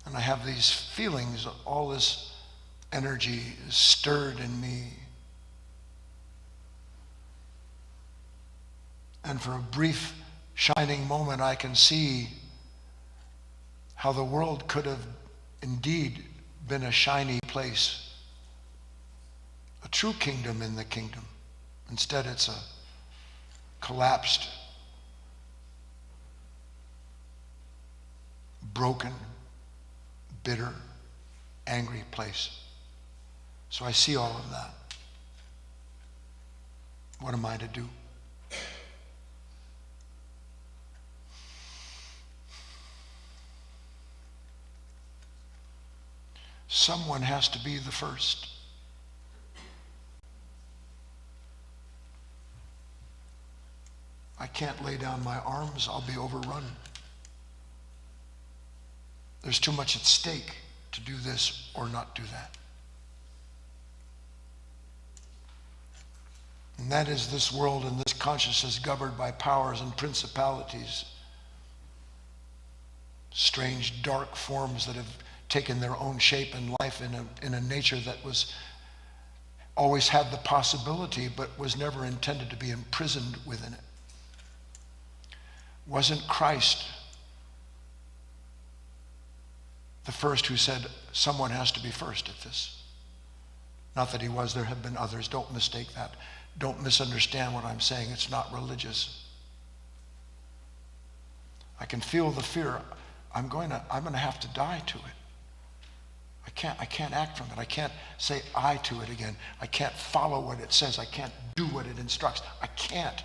And I have these feelings, all this energy is stirred in me. And for a brief shining moment, I can see how the world could have indeed been a shiny place, a true kingdom in the kingdom. Instead, it's a collapsed, broken, bitter, angry place. So I see all of that. What am I to do? Someone has to be the first. I can't lay down my arms, I'll be overrun. There's too much at stake to do this or not do that. And that is this world and this consciousness governed by powers and principalities, strange dark forms that have taken their own shape in life in a nature that was always had the possibility but was never intended to be imprisoned within it. Wasn't Christ the first who said someone has to be first at this? Not that he was, there have been others. Don't mistake that. Don't misunderstand what I'm saying. It's not religious. I can feel the fear. I'm going to have to die to it. I can't act from it. I can't say I to it again. I can't follow what it says. I can't do what it instructs. I can't.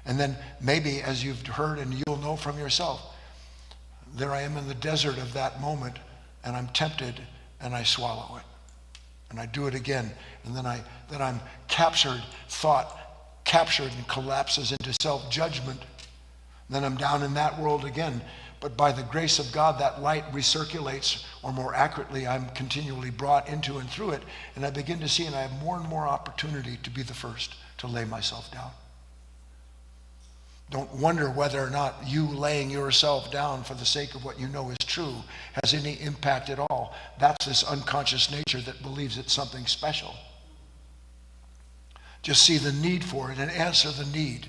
And then maybe, as you've heard and you'll know from yourself, there I am in the desert of that moment, and I'm tempted, and I swallow it. And I do it again, and then I'm captured, thought captured and collapses into self-judgment. Then I'm down in that world again. But by the grace of God, that light recirculates, or more accurately, I'm continually brought into and through it, and I begin to see, and I have more and more opportunity to be the first to lay myself down. Don't wonder whether or not you laying yourself down for the sake of what you know is true has any impact at all. That's this unconscious nature that believes it's something special. Just see the need for it and answer the need.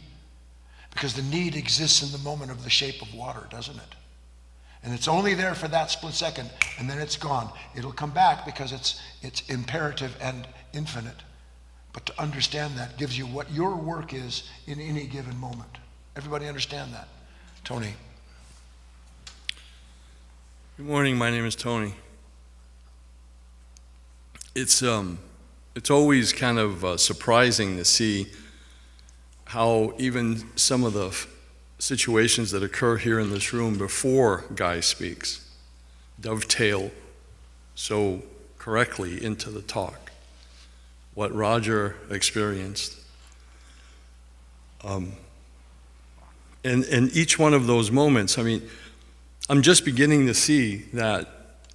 Because the need exists in the moment of the shape of water, doesn't it? And it's only there for that split second, and then it's gone. It'll come back because it's imperative and infinite. But to understand that gives you what your work is in any given moment. Everybody understand that? Tony. Good morning, my name is Tony. It's always kind of surprising to see how even some of the situations that occur here in this room before Guy speaks dovetail so correctly into the talk. what Roger experienced. And each one of those moments, I mean, I'm just beginning to see that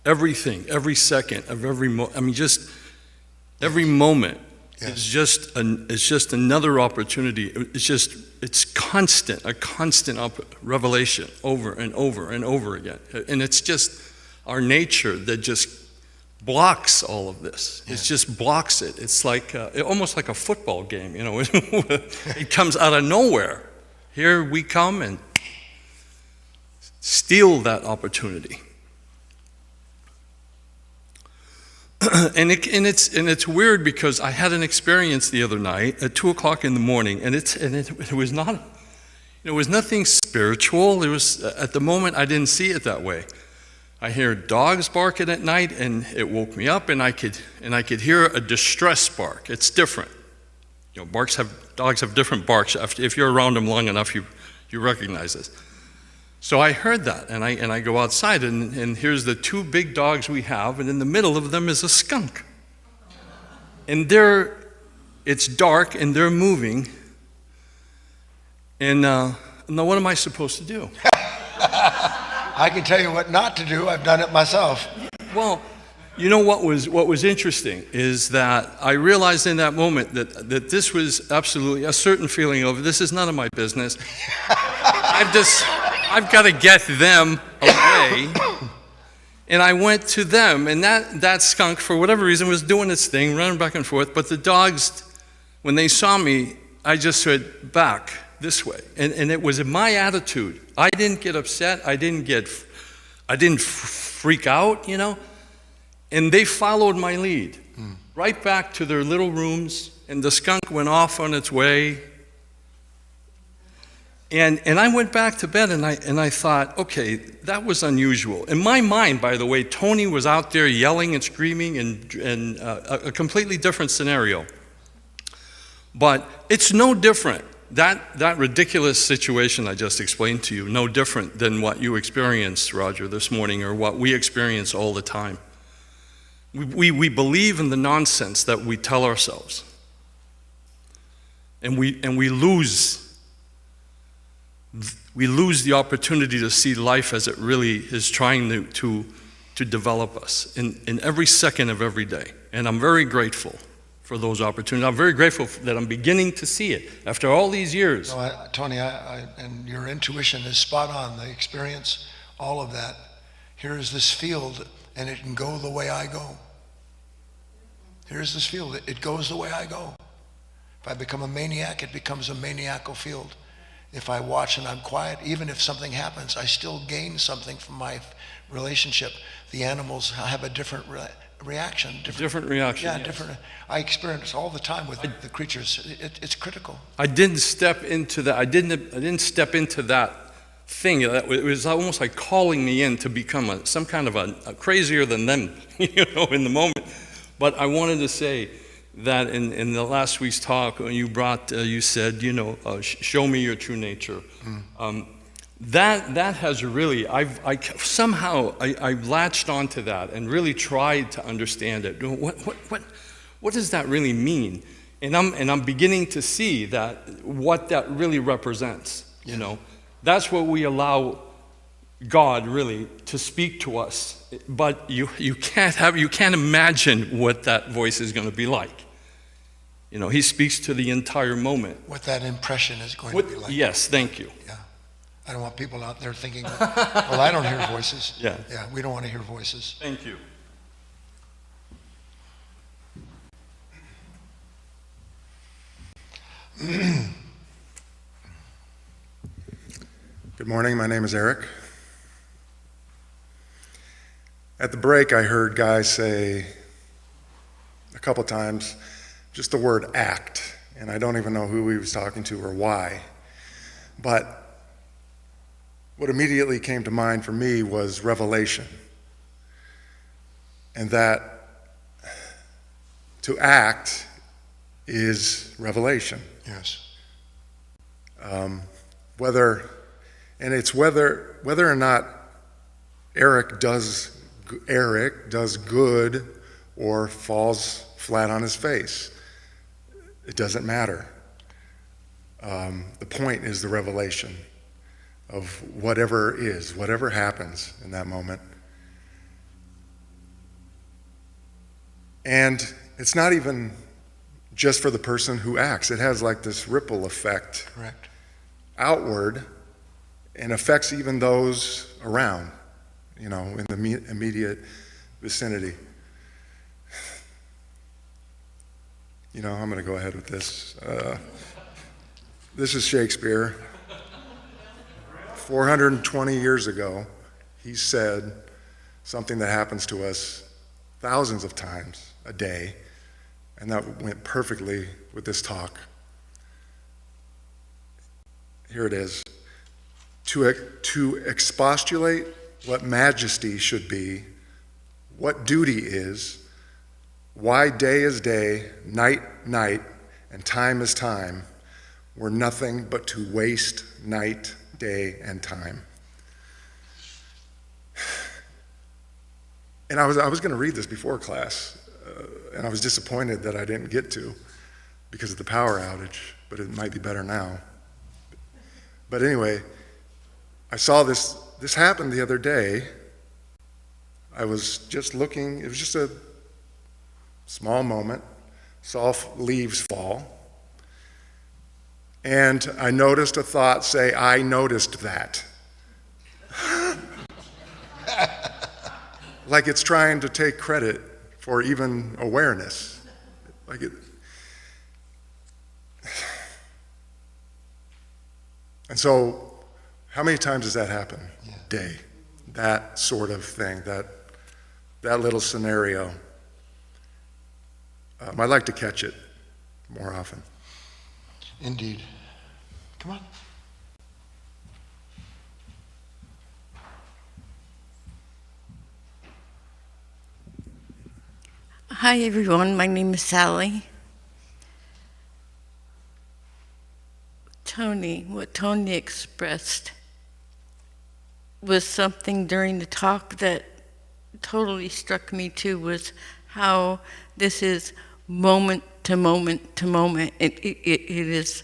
everything, every second of every just every moment is just another opportunity. It's constant, a constant revelation over and over and over again. And it's just our nature that just blocks all of this. It just blocks it. It's like almost like a football game, you know. It comes out of nowhere. Here we come and steal that opportunity. And it's weird because I had an experience the other night at 2:00 in the morning, and it was not, it was nothing spiritual. It was, at the moment, I didn't see it that way. I hear dogs barking at night, and it woke me up, and I could hear a distress bark. It's different. You know, dogs have different barks. If you're around them long enough, you recognize this. So I heard that, and I go outside, and here's the two big dogs we have, and in the middle of them is a skunk. And it's dark, and they're moving, and now what am I supposed to do? I can tell you what not to do. I've done it myself. Well, you know what was interesting is that I realized in that moment that this was absolutely a certain feeling of, this is none of my business. I've got to get them away. And I went to them, and that skunk, for whatever reason, was doing its thing, running back and forth. But the dogs, when they saw me, I just said, back this way. And it was my attitude. I didn't get upset. I didn't freak out, you know. And they followed my lead, right back to their little rooms, and the skunk went off on its way. And I went back to bed, and I thought, okay, that was unusual. In my mind, by the way, Tony was out there yelling and screaming, and a completely different scenario. But it's no different. That ridiculous situation I just explained to you, no different than what you experienced, Roger, this morning, or what we experience all the time. We believe in the nonsense that we tell ourselves, and we lose the opportunity to see life as it really is trying to develop us in every second of every day. And I'm very grateful for those opportunities. I'm very grateful that I'm beginning to see it after all these years. No, Tony, and your intuition is spot on. The experience, all of that. Here is this field, and it can go the way I go. Here's this field. It goes the way I go. If I become a maniac, it becomes a maniacal field. If I watch and I'm quiet, even if something happens, I still gain something from my relationship. The animals have a different reaction. Different reaction. Yeah, yes. Different. I experience all the time with the creatures. It's critical. I didn't step into that. I didn't step into that thing. It was almost like calling me in to become some kind of a crazier than them, you know, in the moment. But I wanted to say that in the last week's talk, when you said, you know, show me your true nature. That has really, I've latched onto that and really tried to understand it. What does that really mean? And I'm beginning to see what that really represents. You know, that's what we allow God really to speak to us. But you can't imagine what that voice is going to be like. You know, he speaks to the entire moment. What that impression is going to be like. Yes, thank you. Yeah. I don't want people out there thinking, well, I don't hear voices. Yeah. Yeah, we don't want to hear voices. Thank you. Good morning, my name is Eric. At the break, I heard Guy say a couple times just the word act, and I don't even know who he was talking to or why. But what immediately came to mind for me was revelation, and that to act is revelation. Yes. Whether or not Eric does good or falls flat on his face. It doesn't matter. The point is the revelation of whatever is, whatever happens in that moment. And it's not even just for the person who acts. It has like this ripple effect. Correct. Outward, and affects even those around, in the immediate vicinity. I'm going to go ahead with this. This is Shakespeare. 420 years ago, he said something that happens to us thousands of times a day, and that went perfectly with this talk. Here it is. To expostulate what majesty should be, what duty is, why day is day, night, night, and time is time, were nothing but to waste night, day, and time. And I was going to read this before class, and I was disappointed that I didn't get to because of the power outage, but it might be better now. But anyway, I saw this happened the other day. I was just looking, it was just a small moment, saw leaves fall, and I noticed a thought say, I noticed that. Like it's trying to take credit for even awareness. And so, how many times does that happen? Yeah. Day. That sort of thing, that little scenario. I'd like to catch it more often. Indeed. Come on. Hi everyone, my name is Sally. What Tony expressed was something during the talk that totally struck me too, was how this is moment to moment to moment. It is,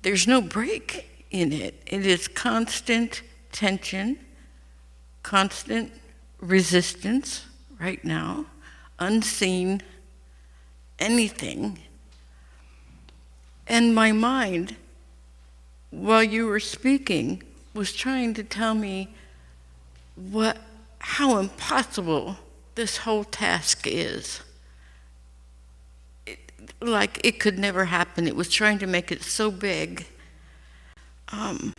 there's no break in it. It is constant tension, constant resistance right now, unseen anything. And my mind, while you were speaking, was trying to tell me how impossible this whole task is. Like it could never happen. It was trying to make it so big. But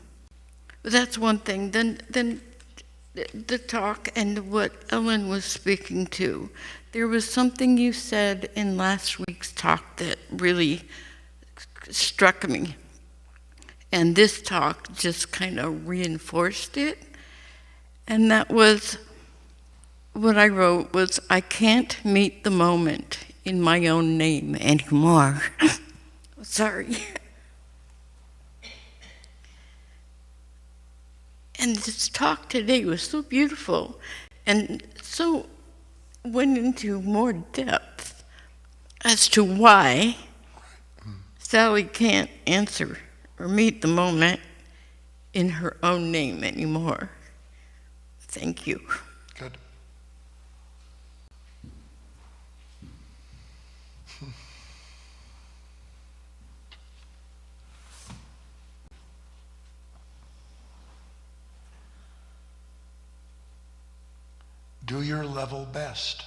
that's one thing. Then the talk and what Ellen was speaking to. There was something you said in last week's talk that really struck me. And this talk just kind of reinforced it. And that was, what I wrote was, I can't meet the moment in my own name anymore. Sorry. And this talk today was so beautiful and so went into more depth as to why Sally can't answer or meet the moment in her own name anymore. Thank you. Good. Do your level best.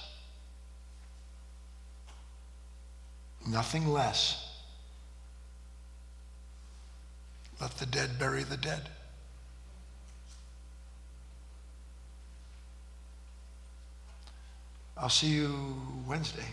Nothing less. Let the dead bury the dead. I'll see you Wednesday.